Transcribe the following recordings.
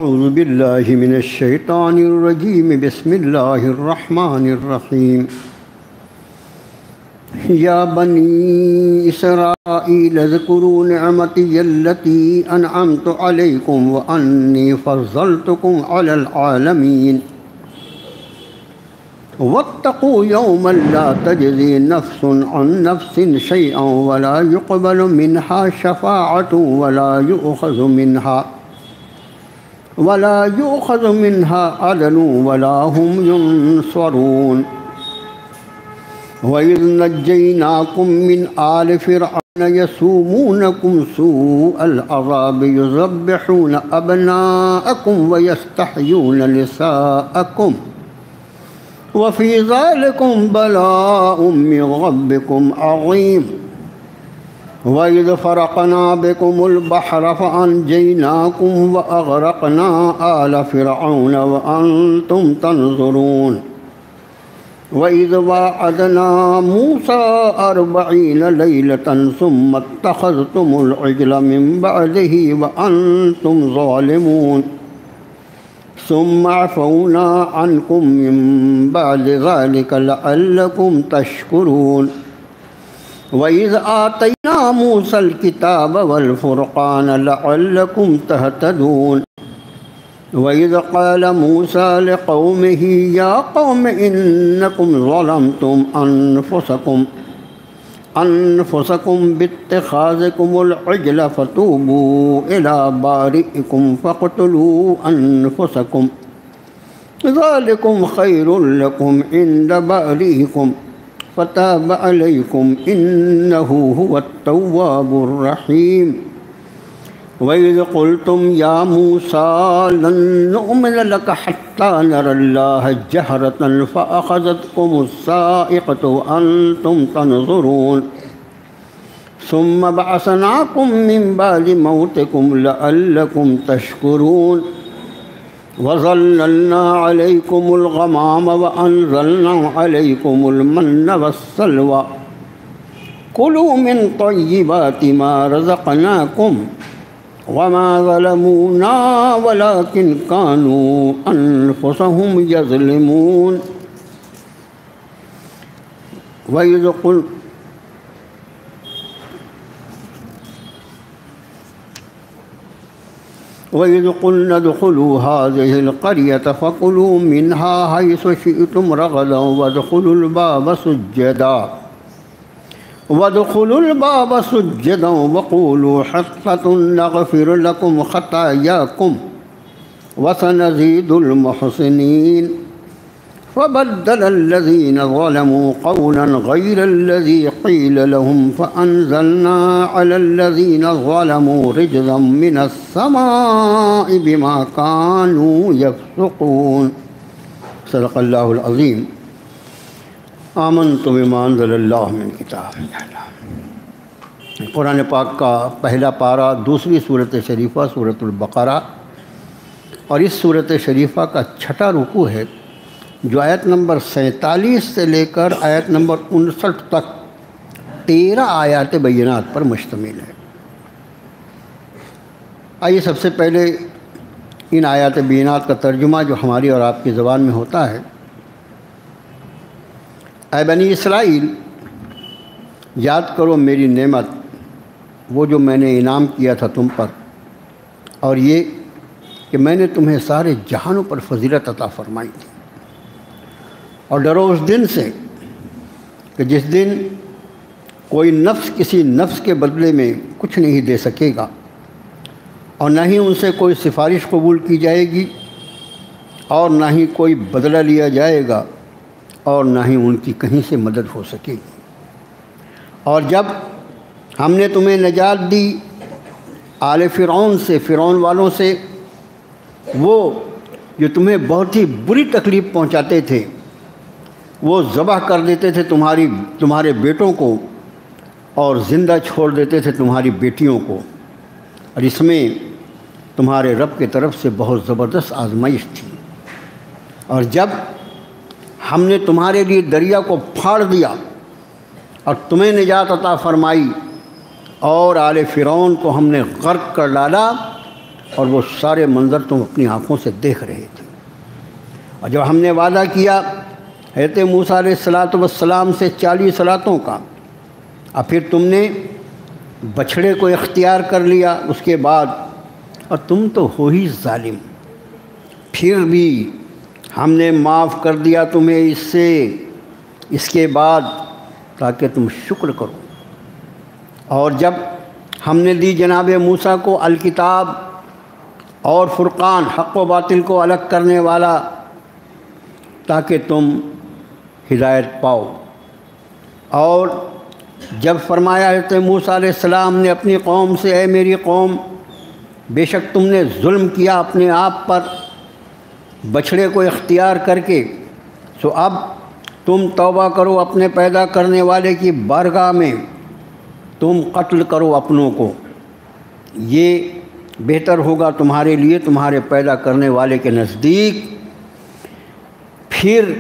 أعوذ بالله من الشيطان الرجيم بسم الله الرحمن الرحيم يا بني إسرائيل اذكروا نعمتي التي أنعمت عليكم وأني فضلتكم على العالمين واتقوا يوما لا تجزي نفس عن نفس شيئا ولا يقبل منها شفاعة ولا يؤخذ منها عدل ولا هم ينصرون وإذ نجيناكم من آل فرعون يسومونكم سوء العذاب يذبحون أبناءكم ويستحيون نساءكم وفي ذلكم بلاء من ربكم عظيم وإذ فرقنا بكم البحر فأنجيناكم وأغرقنا آل فرعون وأنتم تنظرون وإذ واعدنا موسى 40 ليلة ثم اتخذتم العجل من بعده وأنتم ظالمون ثم عفونا عنكم من بعد ذلك لعلكم تشكرون وإذ آتينا موسى الكتاب والفرقان لعلكم تهتدون وإذ قال موسى لقومه يا قوم إنكم ظلمتم أنفسكم باتخاذكم العجل فتوبوا إلى بارئكم فاقتلوا أنفسكم ذلكم خير لكم عند بارئكم فتاب عليكم إنه هو التواب الرحيم وإذ قلتم يا موسى لن نؤمن لك حتى نرى الله جهرة فأخذتكم الصاعقة وأنتم تنظرون ثم بعثناكم من بعد موتكم لعلكم تشكرون وظللنا عليكم الغمام وأنزلنا عليكم المن والسلوى كلوا من طيبات ما رزقناكم وما ظلمونا ولكن كانوا أنفسهم يظلمون وإذ قلنا ادخلوا هذه القرية فكلوا منها حيث شئتم رغدا وادخلوا الباب سجدا وقولوا حطة نغفر لكم خطاياكم وسنزيد المحسنين فبدل الذين ظلموا قولا غير الذي قيل لهم فأنزلنا على الذين ظلموا رجزا من السماء بما كانوا يفسقون صدق اللہ العظیم آمنت بما انزل اللہ من کتاب۔ قرآن پاک کا پہلا پارہ دوسری صورت شریفہ سورۃ البقرہ، اور اس صورت شریفہ کا چھٹا رکوع ہے جو آیت نمبر 47 سے لے کر آیت نمبر 59 تک 13 آیات بینات پر مشتمل ہے۔ آئیے سب سے پہلے ان آیات بینات کا ترجمہ جو ہماری اور آپ کی زبان میں ہوتا ہے۔ اے بنی اسرائیل، یاد کرو میری نعمت، وہ جو میں نے انعام کیا تھا تم پر، اور یہ کہ میں نے تمہیں سارے جہانوں پر فضیلت عطا فرمائی تھی، اور ڈرو اس دن سے کہ جس دن کوئی نفس کسی نفس کے بدلے میں کچھ نہیں دے سکے گا، اور نہ ہی ان سے کوئی سفارش قبول کی جائے گی، اور نہ ہی کوئی بدلہ لیا جائے گا، اور نہ ہی ان کی کہیں سے مدد ہو سکے گی۔ اور جب ہم نے تمہیں نجات دی آل فرعون سے، فرعون والوں سے، وہ جو تمہیں بہت ہی بری تکلیف پہنچاتے تھے، وہ ذبح کر دیتے تھے تمہارے بیٹوں کو، اور زندہ چھوڑ دیتے تھے تمہاری بیٹیوں کو، اور اس میں تمہارے رب کی طرف سے بہت زبردست آزمائش تھی۔ اور جب ہم نے تمہارے لیے دریا کو پھاڑ دیا اور تمہیں نجات عطا فرمائی، اور آل فرعون کو ہم نے غرق کر ڈالا، اور وہ سارے منظر تم اپنی آنکھوں سے دیکھ رہے تھے۔ اور جب ہم نے وعدہ کیا حضرت موسیٰ علیہ السلام سے 40 راتوں کا، اور پھر تم نے بچھڑے کو اختیار کر لیا اس کے بعد، اور تم تو ہو ہی ظالم، پھر بھی ہم نے معاف کر دیا تمہیں اس کے بعد تاکہ تم شکر کرو۔ اور جب ہم نے دی جناب موسیٰ کو الکتاب اور فرقان، حق و باطل کو الگ کرنے والا، تاکہ تم ہدایت پاؤ۔ اور جب فرمایا حضرت موسیٰ علیہ السلام نے اپنی قوم سے، اے میری قوم، بے شک تم نے ظلم کیا اپنے آپ پر بچھڑے کو اختیار کر کے، سو اب تم توبہ کرو اپنے پیدا کرنے والے کی بارگاہ میں، تم قتل کرو اپنوں کو، یہ بہتر ہوگا تمہارے لیے تمہارے پیدا کرنے والے کے نزدیک۔ پھر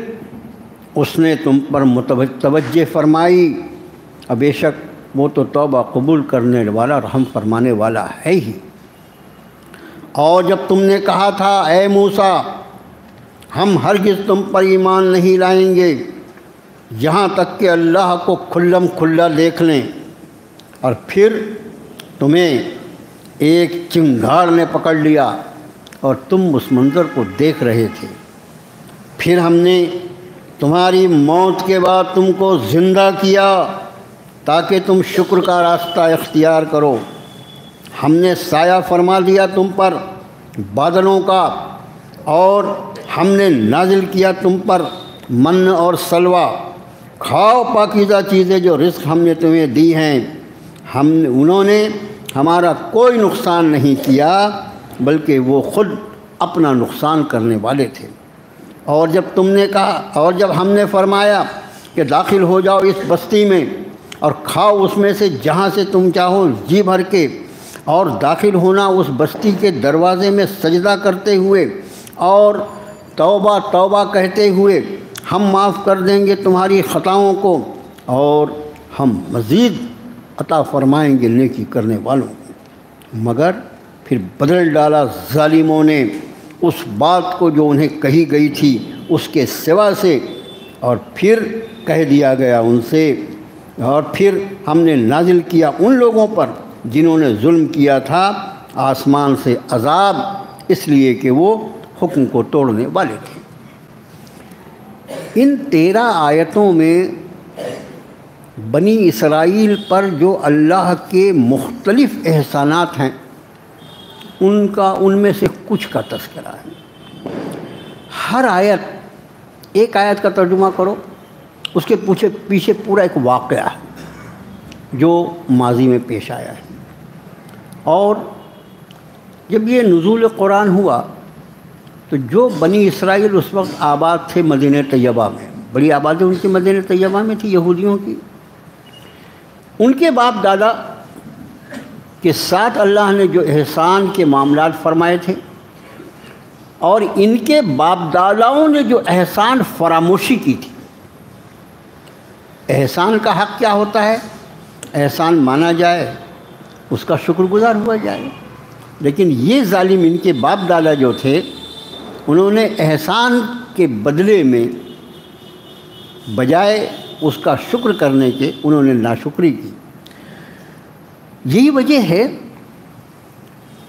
اس نے تم پر توجہ فرمائی، اور بے شک وہ تو توبہ قبول کرنے والا، رحم فرمانے والا ہے ہی۔ اور جب تم نے کہا تھا اے موسیٰ ہم ہرگز تم پر ایمان نہیں لائیں گے یہاں تک کہ اللہ کو کھلم کھلا دیکھ لیں، اور پھر تمہیں ایک چنگھاڑ نے پکڑ لیا اور تم اس منظر کو دیکھ رہے تھے، پھر ہم نے تمہاری موت کے بعد تم کو زندہ کیا تاکہ تم شکر کا راستہ اختیار کرو۔ ہم نے سایہ فرما دیا تم پر بادلوں کا، اور ہم نے نازل کیا تم پر من اور سلوہ، کھاؤ پاکیزہ چیزیں جو رزق ہم نے تمہیں دی ہیں، انہوں نے ہمارا کوئی نقصان نہیں کیا بلکہ وہ خود اپنا نقصان کرنے والے تھے۔ اور جب تم نے کہا، اور جب ہم نے فرمایا کہ داخل ہو جاؤ اس بستی میں اور کھاؤ اس میں سے جہاں سے تم چاہو جی بھر کے، اور داخل ہونا اس بستی کے دروازے میں سجدہ کرتے ہوئے اور توبہ توبہ کہتے ہوئے، ہم معاف کر دیں گے تمہاری خطاؤں کو اور ہم مزید عطا فرمائیں گے نیکی کرنے والوں کو۔ مگر پھر بدل ڈالا ظالموں نے اس بات کو جو انہیں کہی گئی تھی اس کے سوا سے، اور پھر کہہ دیا گیا ان سے، اور پھر ہم نے نازل کیا ان لوگوں پر جنہوں نے ظلم کیا تھا آسمان سے عذاب، اس لیے کہ وہ حکم کو توڑنے والے تھے۔ ان 13 آیتوں میں بنی اسرائیل پر جو اللہ کے مختلف احسانات ہیں ان میں سے کچھ کا تذکرہ ہے۔ ہر آیت، ایک آیت کا ترجمہ کرو، اس کے پیچھے پورا ایک واقعہ ہے جو ماضی میں پیش آیا ہے۔ اور جب یہ نزول قرآن ہوا تو جو بنی اسرائیل اس وقت آباد تھے مدینہ طیبہ میں، بڑی آبادی ان کی مدینہ طیبہ میں تھی یہودیوں کی، ان کے باپ دادا کے ساتھ اللہ نے جو احسان کے معاملات فرمائے تھے، اور ان کے باپ داداؤں نے جو احسان فراموشی کی تھی۔ احسان کا حق کیا ہوتا ہے؟ احسان مانا جائے، اس کا شکر گزار ہوا جائے، لیکن یہ ظالم ان کے باپ دادا جو تھے انہوں نے احسان کے بدلے میں بجائے اس کا شکر کرنے کے انہوں نے ناشکری کی۔ یہی وجہ ہے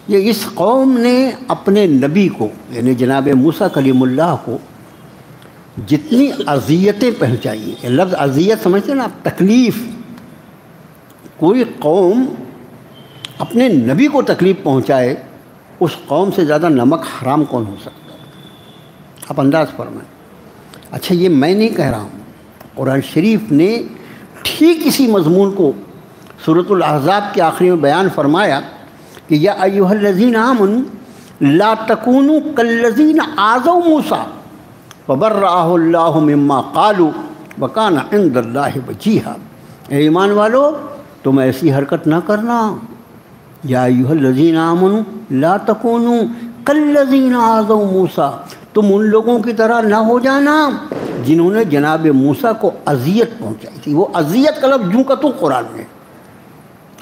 کہ اس قوم نے اپنے نبی کو یعنی جناب موسیٰ کلیم اللہ کو جتنی اذیتیں پہنچائی ہیں، لفظ اذیت سمجھتے ہیں نا آپ، تکلیف، کوئی قوم اپنے نبی کو تکلیف پہنچائے اس قوم سے زیادہ نمک حرام کون ہو سکتا ہے؟ آپ انداز فرمائیں۔ اچھا یہ میں نہیں کہہ رہا ہوں، قرآن شریف نے ٹھیک اسی مضمون کو سورۃ الاحزاب کے آخری میں بیان فرمایا کہ یا ایھا الذین آمنوا لا تکونوا کالذین آذوا موسیٰ فبرأہ اللہ مما قالوا وکان عند اللہ وجیہا۔ اے ایمان والو تم ایسی حرکت نہ کرنا، یا ایھا الذین آمنوا لا تکونوا کالذین آذوا موسیٰ، تم ان لوگوں کی طرح نہ ہو جانا جنہوں نے جناب موسیٰ کو اذیت پہنچائی تھی۔ وہ اذیت کا لفظ جوں کا تو قرآن میں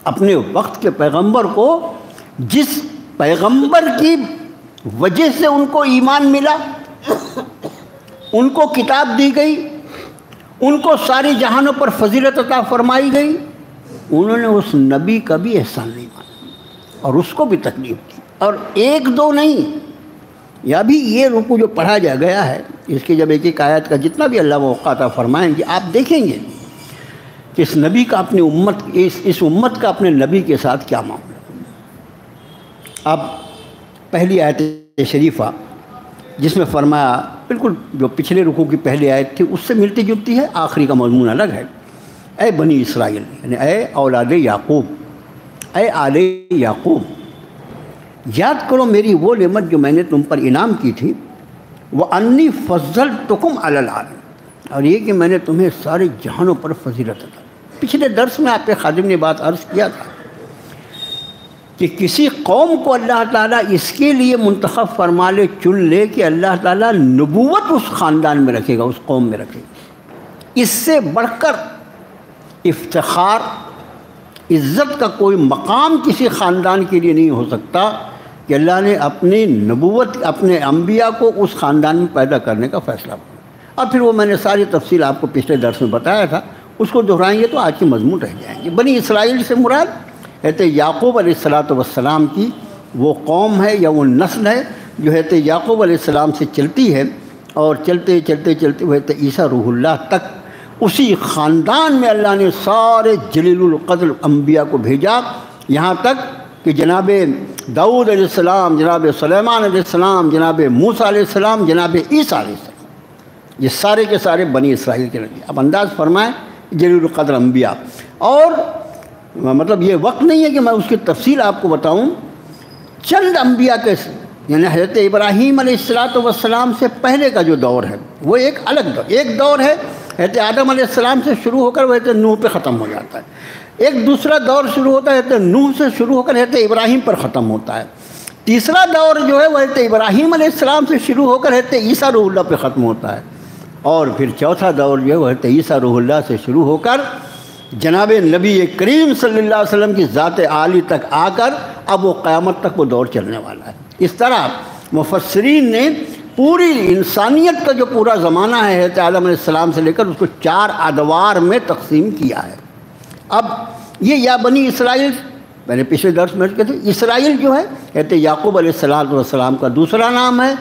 اپنے وقت کے پیغمبر کو جس پیغمبر کی وجہ سے ان کو ایمان ملا، ان کو کتاب دی گئی، ان کو ساری جہانوں پر فضیلت عطا فرمائی گئی، انہوں نے اس نبی کا بھی احسان نہیں مانا اور اس کو بھی تکلیف دی۔ اور ایک دو نہیں، یا بھی یہ رکوع جو پڑھا جا گیا ہے، اس کی جب ایک ایک آیت کا جتنا بھی اللہ موقع عطا فرمائیں گے، آپ دیکھیں گے کہ اس نبی کا اپنی امت، اس امت کا اپنے نبی کے ساتھ کیا معاملہ۔ اب پہلی آیت شریفہ جس میں فرمایا، بالکل جو پچھلے رکوع کی پہلی آیت تھی اس سے ملتی جلتی ہے، آخری کا مضمون الگ ہے۔ اے بنی اسرائیل، یعنی اے اولاد یعقوب، اے آل یعقوب، یاد کرو میری وہ نعمت جو میں نے تم پر انعام کی تھی، وَأَنِّي فَضَّلْتُكُمْ عَلَى الْعَالَمِينَ، اور یہ کہ میں نے تمہیں سارے جہانوں پر فضیلت عطا۔ پچھلے درس میں آپ کے خادم نے بات عرض کیا تھا کہ کسی قوم کو اللہ تعالیٰ اس کے لیے منتخب فرما لے، چن لے کہ اللہ تعالیٰ نبوت اس خاندان میں رکھے گا، اس قوم میں رکھے گا، اس سے بڑھ کر افتخار، عزت کا کوئی مقام کسی خاندان کے لیے نہیں ہو سکتا کہ اللہ نے اپنی نبوت، اپنے انبیاء کو اس خاندان میں پیدا کرنے کا فیصلہ کیا۔ اور پھر وہ میں نے ساری تفصیل آپ کو پچھلے درس میں بتایا تھا، اس کو دہرائیں گے تو آج کے مضمون رہ جائیں گے۔ بنی اسرائیل سے مراد حضرت یعقوب علیہ السلام کی وہ قوم ہے یا وہ نسل ہے جو حضرت یعقوب علیہ السلام سے چلتی ہے، اور چلتے چلتے چلتے وہ حضرت عیسیٰ روح اللہ تک اسی خاندان میں اللہ نے سارے جلیل القدر انبیاء کو بھیجا، یہاں تک کہ جناب داؤد علیہ السلام، جناب سلیمان علیہ السلام، جناب موسیٰ علیہ السلام، جناب عیسیٰ علیہ السلام، یہ سارے کے سارے بنی اسرائیل کے نبی۔ اب انداز فرمائیں جلیل القدر انبیاء، اور مطلب یہ وقت نہیں ہے کہ میں اس کی تفصیل آپ کو بتاؤں۔ چند انبیاء کے، یعنی حضرت ابراہیم علیہ السلام سے پہلے کا جو دور ہے وہ ایک الگ دور، ایک دور ہے حضرت آدم علیہ السلام سے شروع ہو کر وہ حضرت نوح پہ ختم ہو جاتا ہے، ایک دوسرا دور شروع ہوتا ہے حضرت نوح سے شروع ہو کر حضرت ابراہیم پر ختم ہوتا ہے، تیسرا دور جو ہے وہ حضرت ابراہیم علیہ السلام سے شروع ہو کر حضرت عیسیٰ روح اللہ پہ ختم ہوتا ہے، اور پھر چوتھا دور جو ہے وہ حضرت عیسیٰ روح اللہ سے شروع ہو کر جناب نبی کریم صلی اللہ علیہ وسلم کی ذات عالی تک آ کر اب وہ قیامت تک وہ دور چلنے والا ہے۔ اس طرح مفسرین نے پوری انسانیت کا جو پورا زمانہ ہے حضرت آدم علیہ السلام سے لے کر اس کو 4 ادوار میں تقسیم کیا ہے۔ اب یہ یا بنی اسرائیل، میں نے پچھلے درس میں کہا تھا، اسرائیل جو ہے حضرت یعقوب علیہ السلام کا دوسرا نام ہے،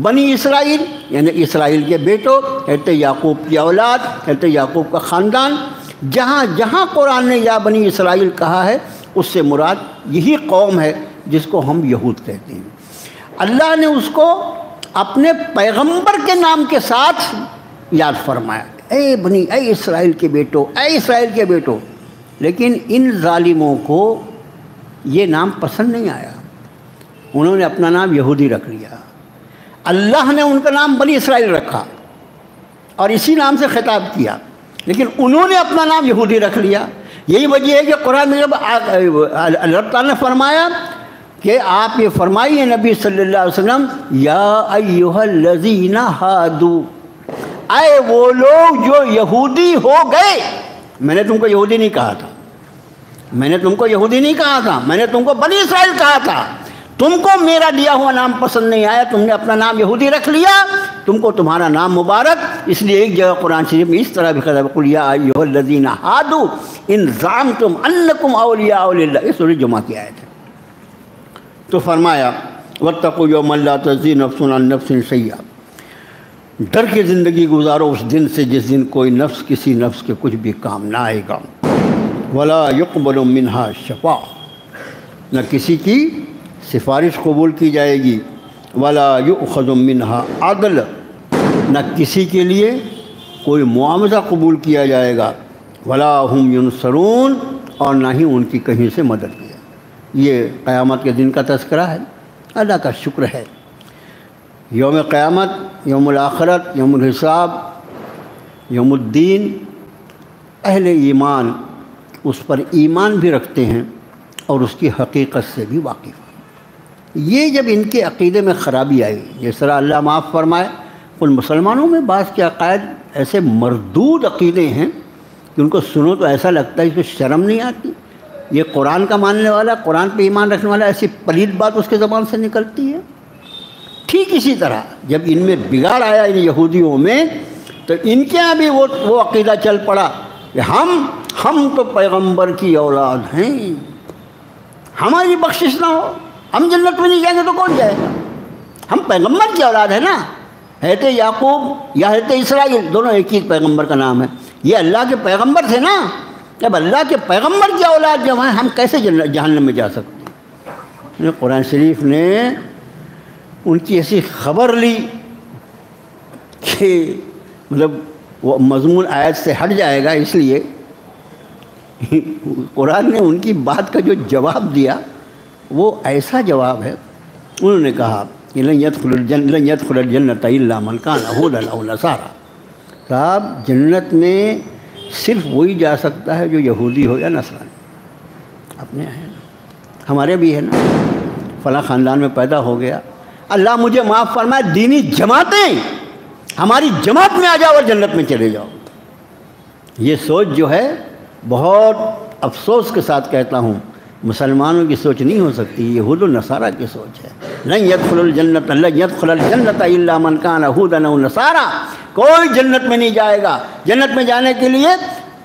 بنی اسرائیل یعنی اسرائیل کے بیٹوں، حضرت یعقوب کی اولاد، حضرت یعقوب کا خاندان۔ جہاں جہاں قرآن نے یا بنی اسرائیل کہا ہے اس سے مراد یہی قوم ہے جس کو ہم یہود کہتے ہیں۔ اللہ نے اس کو اپنے پیغمبر کے نام کے ساتھ یاد فرمایا، اے اسرائیل کے بیٹو، اے اسرائیل کے بیٹو، لیکن ان ظالموں کو یہ نام پسند نہیں آیا، انہوں نے اپنا نام یہودی رکھ لیا، اللہ نے ان کا نام بنی اسرائیل رکھا اور اسی نام سے خطاب کیا، لیکن انہوں نے اپنا نام یہودی رکھ لیا۔ یہی وجہ ہے کہ قرآن میں جب اللہ تعالیٰ نے فرمایا کہ آپ یہ فرمائیے نبی صلی اللہ علیہ وسلم، یا ایھا الذین ہادو، اے وہ لوگ جو یہودی ہو گئے، میں نے تم کو یہودی نہیں کہا تھا، میں نے تم کو یہودی نہیں کہا تھا، میں نے تم کو بنی اسرائیل کہا تھا، تم کو میرا دیا ہوا نام پسند نہیں آیا، تم نے اپنا نام یہودی رکھ لیا، تم کو تمہارا نام مبارک، اس لیے ایک جگہ قرآن شریف میں اس طرح بھی خطاب، قل یا ایھا الذین ہادو ان زعمتم انکم اولیاء للہ، یہ سورۃ جمعہ کی آیت ہے۔ تو فرمایا واتقوا یوما لا تجزی نفس عن نفس شیئا، ڈر کے زندگی گزارو اس دن سے جس دن کوئی نفس کسی نفس کے کچھ بھی کام نہ آئے گا، ولا يقبل منها شفاعہ، نہ کسی کی سفارش قبول کی جائے گی، ولا یؤخذ منها عدل، نہ کسی کے لیے کوئی معاوضہ قبول کیا جائے گا، ولا هم ینصرون، اور نہ ہی ان کی کہیں سے مدد کی جائے۔ یہ قیامت کے دن کا تذکرہ ہے، اللہ کا شکر ہے، یوم قیامت، یوم الآخرت، یوم الحساب، یوم الدین، اہل ایمان اس پر ایمان بھی رکھتے ہیں اور اس کی حقیقت سے بھی واقف ہیں۔ یہ جب ان کے عقیدے میں خرابی آئی، جس طرح اللہ معاف فرمائے، ان مسلمانوں میں بعض کے عقائد ایسے مردود عقیدے ہیں کہ ان کو سنو تو ایسا لگتا ہے کہ شرم نہیں آتی، یہ قرآن کا ماننے والا، قرآن پہ ایمان رکھنے والا، ایسی پلید بات اس کے زبان سے نکلتی ہے؟ ٹھیک اسی طرح جب ان میں بگاڑ آیا ان یہودیوں میں، تو ان کے یہاں بھی وہ عقیدہ چل پڑا کہ ہم تو پیغمبر کی اولاد ہیں، ہماری بخشش نہ ہو، ہم جنت میں نہیں جائیں گے تو کون جائے گا؟ ہم پیغمبر کی اولاد ہے نا، حضرت یعقوب یا حضرت اسرائیل دونوں ایک ہی پیغمبر کا نام ہے، یہ اللہ کے پیغمبر تھے نا، جب اللہ کے پیغمبر کی اولاد جب ہیں ہم کیسے جہنم میں جا سکتے ہیں؟ قرآن شریف نے ان کی ایسی خبر لی کہ مطلب وہ مضمون آیت سے ہٹ جائے گا، اس لیے قرآن نے ان کی بات کا جو جواب دیا وہ ایسا جواب ہے، انہوں نے کہا کہ لن يدخل الجنة الا من كان هودا او نصارى، صاحب جنت میں صرف وہی جا سکتا ہے جو یہودی ہو یا نصرانی۔ اپنے ہیں ہمارے بھی ہے نا، فلاں خاندان میں پیدا ہو گیا، اللہ مجھے معاف فرمائے، دینی جماعتیں ہماری جماعت میں آ جاؤ اور جنت میں چلے جاؤ۔ یہ سوچ جو ہے بہت افسوس کے ساتھ کہتا ہوں مسلمانوں کی سوچ نہیں ہو سکتی، یہ یہود و نصارہ کی سوچ ہے۔ لن يدخل الجنة الا من كان هودا او نصارى، کوئی جنت میں نہیں جائے گا، جنت میں جانے کے لیے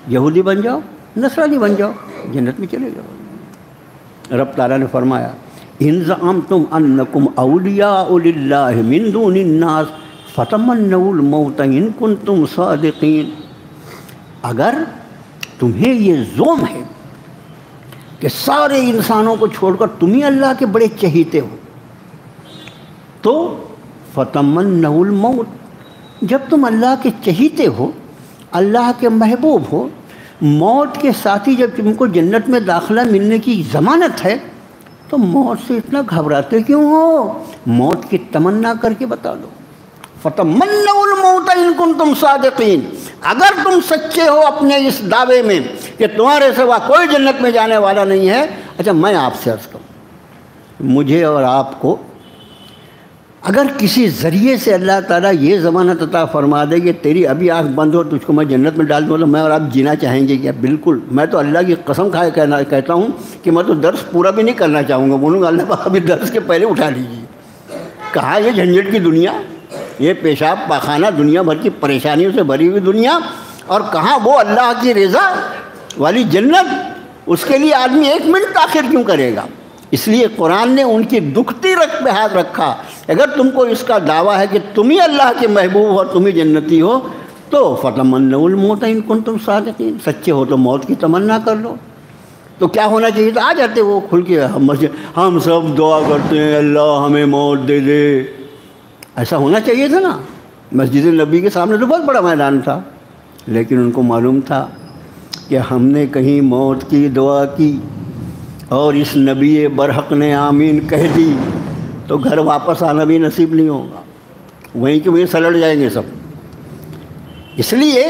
یہودی بن جاؤ، نصرانی بن جاؤ، جنت میں چلے جاؤ۔ رب تعالیٰ نے فرمایا ان زعمتم انکم اولیاء للہ من دون الناس فتمنوا الموت ان کنتم صادقین، اگر تمہیں یہ زوم ہے کہ سارے انسانوں کو چھوڑ کر تم ہی اللہ کے بڑے چہیتے ہو، تو فتمنوا الموت، جب تم اللہ کے چہیتے ہو، اللہ کے محبوب ہو، موت کے ساتھ ہی جب تم کو جنت میں داخلہ ملنے کی ضمانت ہے تو موت سے اتنا گھبراتے کیوں ہو؟ موت کی تمنا کر کے بتا دو، فتمنوا الموت ان کنتم صادقین، اگر تم سچے ہو اپنے اس دعوے میں کہ تمہارے سوا کوئی جنت میں جانے والا نہیں ہے۔ اچھا میں آپ سے عرض کروں، مجھے اور آپ کو اگر کسی ذریعے سے اللہ تعالیٰ یہ ضمانت عطا فرما دے کہ تیری ابھی آنکھ بند ہو تجھ کو میں جنت میں ڈال دوں، تو میں اور آپ جینا چاہیں گے کیا؟ بالکل، میں تو اللہ کی قسم کھائے کہتا ہوں کہ میں تو درس پورا بھی نہیں کرنا چاہوں گا، بولوں گا اللہ پاک ابھی درس کے پہلے اٹھا لیجیے۔ کہاں یہ جھنجھٹ کی دنیا، یہ پیشاب پاخانہ دنیا بھر کی پریشانیوں سے بھری ہوئی دنیا، اور کہاں وہ اللہ کی رضا والی جنت، اس کے لیے آدمی ایک منٹ تاخیر کیوں کرے گا؟ اس لیے قرآن نے ان کی دکھتی رکھ پہ ہاتھ رکھا، اگر تم کو اس کا دعویٰ ہے کہ تم ہی اللہ کے محبوب ہو اور تم ہی جنتی ہو تو فتمنوا الموت ان کنتم صادقین، سچے ہو تو موت کی تمنا کر لو۔ تو کیا ہونا چاہیے تھا؟ آ جاتے وہ کھل کے ہم سب دعا کرتے ہیں اللہ ہمیں موت دے دے، ایسا ہونا چاہیے تھا نا۔ مسجد نبی کے سامنے تو بہت بڑا میدان تھا، لیکن ان کو معلوم تھا کہ ہم نے کہیں موت کی دعا کی اور اس نبی برحق نے آمین کہہ دی تو گھر واپس آنا بھی نصیب نہیں ہوگا، وہیں کہ وہیں سلٹ جائیں گے سب۔ اس لیے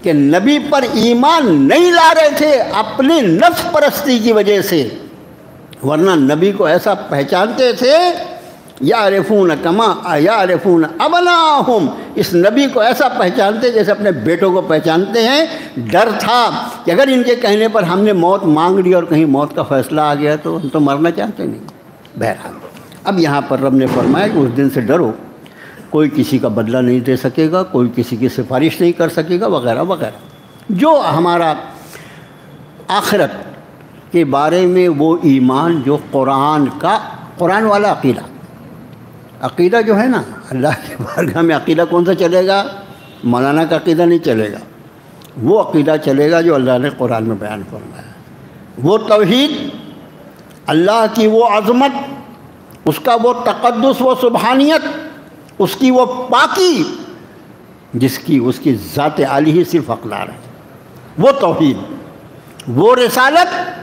کہ نبی پر ایمان نہیں لا رہے تھے اپنی نفس پرستی کی وجہ سے، ورنہ نبی کو ایسا پہچانتے تھے، یعرفون کما یعرفون ابناءہم، اس نبی کو ایسا پہچانتے جیسے اپنے بیٹوں کو پہچانتے ہیں۔ ڈر تھا کہ اگر ان کے کہنے پر ہم نے موت مانگ لی اور کہیں موت کا فیصلہ آ گیا تو ہم تو مرنا چاہتے نہیں۔ بہرحال اب یہاں پر رب نے فرمایا کہ اس دن سے ڈرو، کوئی کسی کا بدلہ نہیں دے سکے گا، کوئی کسی کی سفارش نہیں کر سکے گا، وغیرہ وغیرہ۔ جو ہمارا آخرت کے بارے میں وہ ایمان جو قرآن والا عقیدہ جو ہے نا، اللہ کے بارگاہ میں عقیدہ کون سا چلے گا؟ مولانا کا عقیدہ نہیں چلے گا، وہ عقیدہ چلے گا جو اللہ نے قرآن میں بیان فرمایا، وہ توحید، اللہ کی وہ عظمت، اس کا وہ تقدس، وہ سبحانیت، اس کی وہ پاکی جس کی اس کی ذات عالی ہی صرف حقدار ہے، وہ توحید، وہ رسالت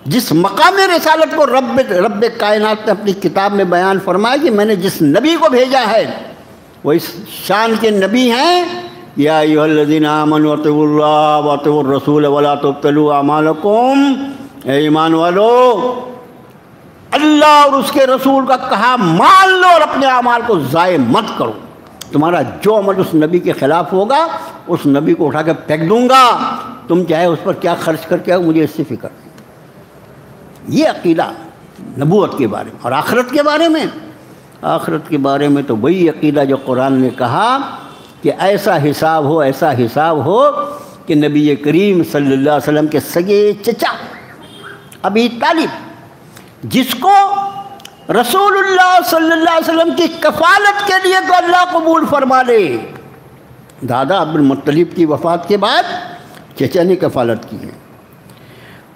جس مقام رسالت کو رب کائنات نے اپنی کتاب میں بیان فرمایا کہ میں نے جس نبی کو بھیجا ہے وہ اس شان کے نبی ہیں، یا ایھا الذین آمنوا اطیعوا اللہ واطیعوا الرسول ولا تبطلوا اعمالکم، اے ایمان والو اللہ اور اس کے رسول کا کہا مان لو اور اپنے اعمال کو ضائع مت کرو، تمہارا جو عمل اس نبی کے خلاف ہوگا اس نبی کو اٹھا کے پھینک دوں گا، تم چاہے اس پر کیا خرچ کر کے آؤ، مجھے اس سے فکر نہیں۔ یہ عقیدہ نبوت کے بارے میں. اور آخرت کے بارے میں، آخرت کے بارے میں تو وہی عقیدہ جو قرآن نے کہا کہ ایسا حساب ہو کہ نبی کریم صلی اللہ علیہ وسلم کے سگے چچا ابی طالب، جس کو رسول اللہ صلی اللہ علیہ وسلم کی کفالت کے لیے تو اللہ قبول فرما لے. دادا عبد المطلب کی وفات کے بعد چچا نے کفالت کی ہے،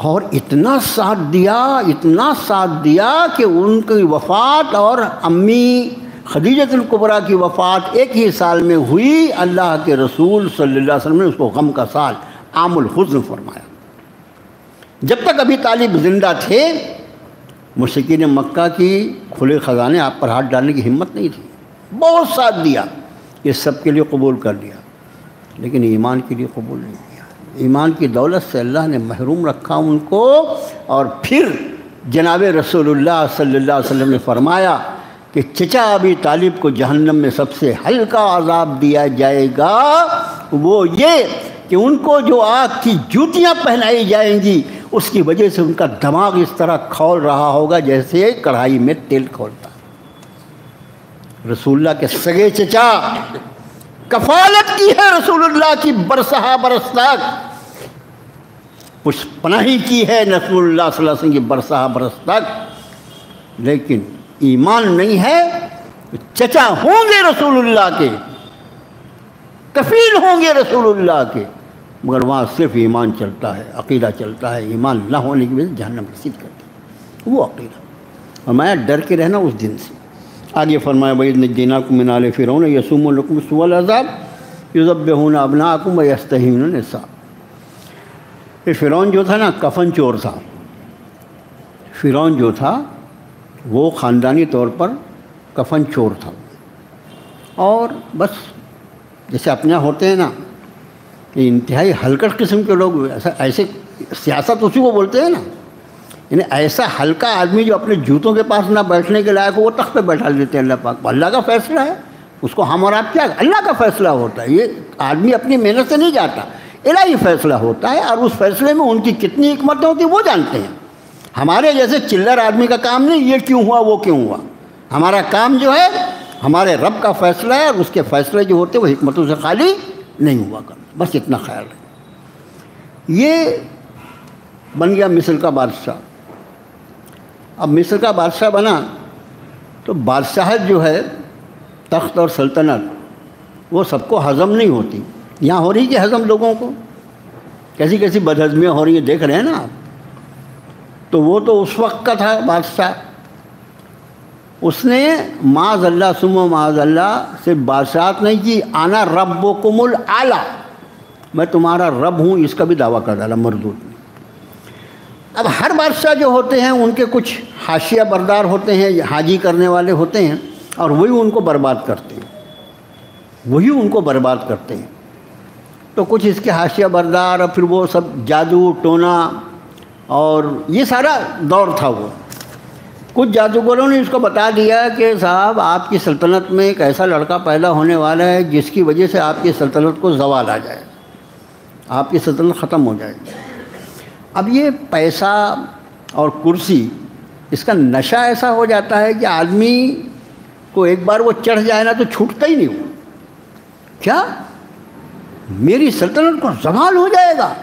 اور اتنا ساتھ دیا کہ ان کی وفات اور امی خدیجۃ الکبریٰ کی وفات ایک ہی سال میں ہوئی. اللہ کے رسول صلی اللہ علیہ وسلم نے اس کو غم کا سال عام الحزن فرمایا. جب تک ابی طالب زندہ تھے مشرکین مکہ کی کھلے خزانے آپ پر ہاتھ ڈالنے کی ہمت نہیں تھی. بہت ساتھ دیا، یہ سب کے لیے قبول کر لیا، لیکن ایمان کے لیے قبول نہیں کیا. ایمان کی دولت سے اللہ نے محروم رکھا ان کو. اور پھر جناب رسول اللہ صلی اللہ علیہ وسلم نے فرمایا کہ چچا ابی طالب کو جہنم میں سب سے ہلکا عذاب دیا جائے گا، وہ یہ کہ ان کو جو آگ کی جوتیاں پہنائی جائیں گی اس کی وجہ سے ان کا دماغ اس طرح کھول رہا ہوگا جیسے کڑھائی میں تیل کھولتا. رسول اللہ کے سگے چچا کفالت کی ہے رسول اللہ کی برسہ برس تک، پشت پناہی کی ہے رسول اللہ صلی اللہ علیہ وسلم کی برسہ برس تک، لیکن ایمان نہیں ہے. چچا ہوں گے رسول اللہ کے، کفیل ہوں گے رسول اللہ کے، مگر وہاں صرف ایمان چلتا ہے، عقیدہ چلتا ہے. ایمان نہ ہونے کی وجہ سے جہنم رسید کرتے ہیں وہ عقیدہ. اور میں ڈر کے رہنا اس دن سے. آگے فرمایا وَإِذْ نَجَّيْنَاكُم مِّنْ آلِ فِرْعَوْنَ يَسُومُونَكُمْ سُوءَ الْعَذَابِ يُذَبِّحُونَ أَبْنَاءَكُمْ وَيَسْتَحْيُونَ نِسَاءَكُم. یہ فرعون جو تھا نا کفن چور تھا. فرعون جو تھا وہ خاندانی طور پر کفن چور تھا، اور بس جیسے اپنے یہاں ہوتے ہیں نا یہ انتہائی ہلکٹ قسم کے لوگ، ایسے سیاست اسی کو بولتے ہیں نا، یعنی ایسا ہلکا آدمی جو اپنے جوتوں کے پاس نہ بیٹھنے کے لائق ہو وہ تخت پہ بیٹھا دیتے ہیں اللہ پاک. اللہ کا فیصلہ ہے، اس کو ہم اور آپ کیا، اللہ کا فیصلہ ہوتا ہے. یہ آدمی اپنی محنت سے نہیں جاتا، الہی فیصلہ ہوتا ہے، اور اس فیصلے میں ان کی کتنی حکمتیں ہوتی ہیں وہ جانتے ہیں. ہمارے جیسے چلر آدمی کا کام نہیں یہ کیوں ہوا وہ کیوں ہوا. ہمارا کام جو ہے ہمارے رب کا فیصلہ ہے، اور اس کے فیصلے جو ہوتے ہیں وہ حکمتوں سے خالی نہیں ہوا کرنا. بس اتنا خیال ہے. یہ بن گیا مصر کا بادشاہ. اب مصر کا بادشاہ بنا تو بادشاہت جو ہے تخت اور سلطنت وہ سب کو ہضم نہیں ہوتی. یہاں ہو رہی کہ ہضم لوگوں کو کیسی کیسی بدہضمیاں ہو رہی ہیں دیکھ رہے ہیں نا آپ. تو وہ تو اس وقت کا تھا بادشاہ، اس نے معاذ اللہ ثم معاذ اللہ سے بادشاہت نہیں کی. آنا ربکم الاعلی، میں تمہارا رب ہوں، اس کا بھی دعویٰ کر ڈالا مردود نے. اب ہر بادشاہ جو ہوتے ہیں ان کے کچھ حاشیہ بردار ہوتے ہیں، حاجی کرنے والے ہوتے ہیں، اور وہی ان کو برباد کرتے ہیں. تو کچھ اس کے حاشیہ بردار، اور پھر وہ سب جادو ٹونا اور یہ سارا دور تھا. وہ کچھ جادوگروں نے اس کو بتا دیا کہ صاحب آپ کی سلطنت میں ایک ایسا لڑکا پیدا ہونے والا ہے جس کی وجہ سے آپ کی سلطنت کو زوال آ جائے، آپ کی سلطنت ختم ہو جائے گی. اب یہ پیسہ اور کرسی اس کا نشہ ایسا ہو جاتا ہے کہ آدمی کو ایک بار وہ چڑھ جائے نا تو چھوٹتا ہی نہیں. ہو کیا میری سلطنت کو زوال ہو جائے گا؟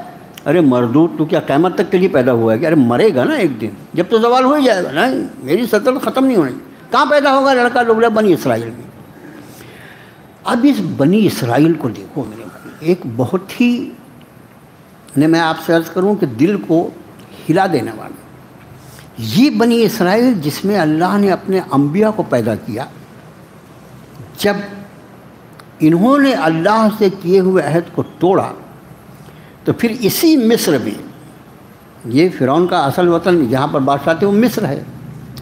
ارے مردود تو کیا قیامت تک کے لیے پیدا ہوا ہے کہ ارے مرے گا نا ایک دن، جب تو زوال ہو ہی جائے گا. نہیں، میری سلطنت ختم نہیں ہونی. کہاں پیدا ہوگا لڑکا؟ لوگ بنی اسرائیل میں. اب اس بنی اسرائیل کو دیکھو میرے بھائی، ایک بہت ہی میں آپ سے عرض کروں کہ دل کو ہلا دینے والا یہ بنی اسرائیل جس میں اللہ نے اپنے انبیاء کو پیدا کیا. جب انہوں نے اللہ سے کیے ہوئے عہد کو توڑا تو پھر اسی مصر میں، یہ فرعون کا اصل وطن جہاں پر بادشاہ تھے وہ مصر ہے،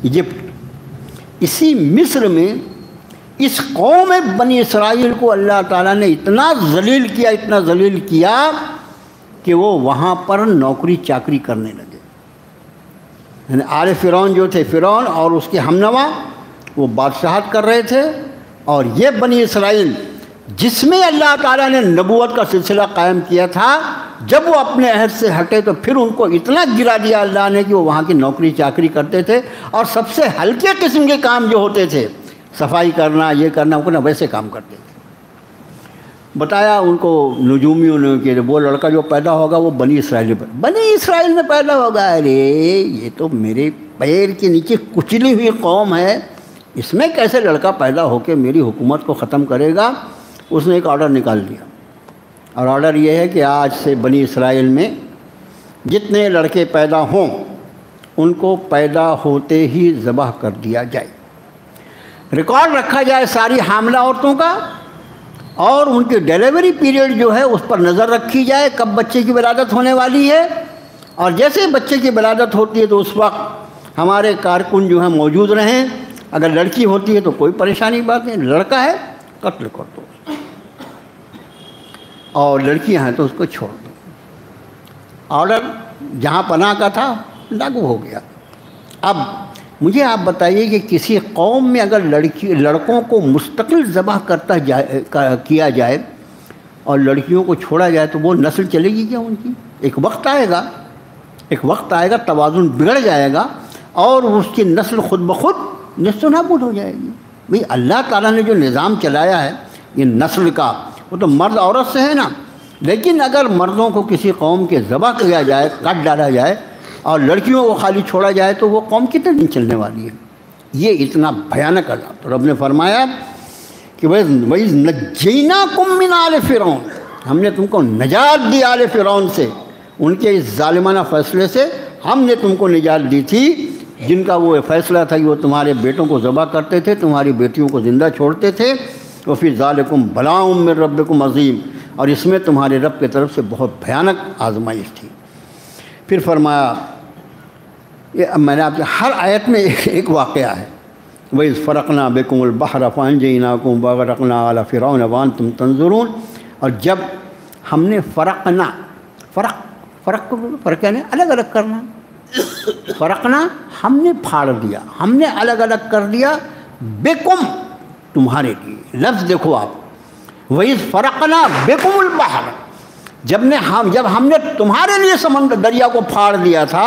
ایجپٹ. اسی مصر میں اس قوم بنی اسرائیل کو اللہ تعالیٰ نے اتنا ذلیل کیا کہ وہ وہاں پر نوکری چاکری کرنے لگے. یعنی آل فرعون جو تھے، فرعون اور اس کے ہمنوا وہ بادشاہت کر رہے تھے، اور یہ بنی اسرائیل جس میں اللہ تعالیٰ نے نبوت کا سلسلہ قائم کیا تھا، جب وہ اپنے عہد سے ہٹے تو پھر ان کو اتنا گرا دیا اللہ نے کہ وہ وہاں کی نوکری چاکری کرتے تھے، اور سب سے ہلکے قسم کے کام جو ہوتے تھے، صفائی کرنا، یہ کرنا، وہ ویسے کام کرتے تھے۔ بتایا ان کو نجومیوں نے کہ وہ لڑکا جو پیدا ہوگا وہ بنی اسرائیل میں پیدا ہوگا۔ ارے یہ تو میرے پیر کے نیچے کچلی ہوئی قوم ہے، اس میں کیسے لڑکا پیدا ہو کے میری حکومت کو ختم کرے گا؟ اس نے ایک آرڈر نکال دیا، اور آرڈر یہ ہے کہ آج سے بنی اسرائیل میں جتنے لڑکے پیدا ہوں ان کو پیدا ہوتے ہی ذبح کر دیا جائے، ریکارڈ رکھا جائے ساری حاملہ عورتوں کا، اور ان کی ڈیلیوری پیریڈ جو ہے اس پر نظر رکھی جائے، کب بچے کی ولادت ہونے والی ہے، اور جیسے بچے کی ولادت ہوتی ہے تو اس وقت ہمارے کارکن جو ہیں موجود رہیں۔ اگر لڑکی ہوتی ہے تو کوئی پریشانی بات نہیں، لڑکا ہے قتل کر دو، اور لڑکیاں ہیں تو اس کو چھوڑ دو۔ آرڈر جہاں پناہ کا تھا لاگو ہو گیا۔ اب مجھے آپ بتائیے کہ کسی قوم میں اگر لڑکوں کو مستقل ذبح کیا جائے اور لڑکیوں کو چھوڑا جائے تو وہ نسل چلے گی کیا ان کی؟ ایک وقت آئے گا توازن بگڑ جائے گا، اور اس کی نسل خود بخود نیست و نابود ہو جائے گی۔ بھئی اللہ تعالیٰ نے جو نظام چلایا ہے یہ نسل کا، وہ تو مرد عورت سے ہے نا، لیکن اگر مردوں کو کسی قوم کے ذبح کیا جائے، کاٹ ڈالا جائے، اور لڑکیوں کو خالی چھوڑا جائے تو وہ قوم کتنے دن چلنے والی ہے؟ یہ اتنا بھیانک عذاب۔ تو رب نے فرمایا کہ وَإِذْ نَجَّيْنَاكُم مِّنْ آلِ فِرْعَوْنَ، ہم نے تم کو نجات دی آل فرعون سے، ان کے اس ظالمانہ فیصلے سے ہم نے تم کو نجات دی تھی، جن کا وہ فیصلہ تھا کہ وہ تمہارے بیٹوں کو ذبح کرتے تھے، تمہاری بیٹیوں کو زندہ چھوڑتے تھے۔ وَفِي ذَلِكُمْ بَلَاءٌ مِّن رَبِّكُمْ عَظِيمٌ، اور اس میں تمہارے رب کی طرف سے بہت بھیانک آزمائش تھی۔ پھر فرمایا، یہ میں نے آپ سے ہر آیت میں ایک واقعہ ہے، وَإِذْ فَرَقْنَا بِكُمُ الْبَحْرَ فَأَنْجَيْنَاكُمْ وَأَغْرَقْنَا آلَ فِرْعَوْنَ وَأَنْتُمْ تَنظُرُونَ، اور جب ہم نے فرق یعنی الگ الگ کرنا، فرقنا ہم نے پھاڑ دیا، ہم نے الگ الگ کر دیا، بِكُمْ تمہارے لیے، لفظ دیکھو آپ، وَإِذْ فَرَقْنَا بِكُمُ الْبَحْرَ، جب ہم نے تمہارے لیے سمندر دریا کو پھاڑ دیا تھا،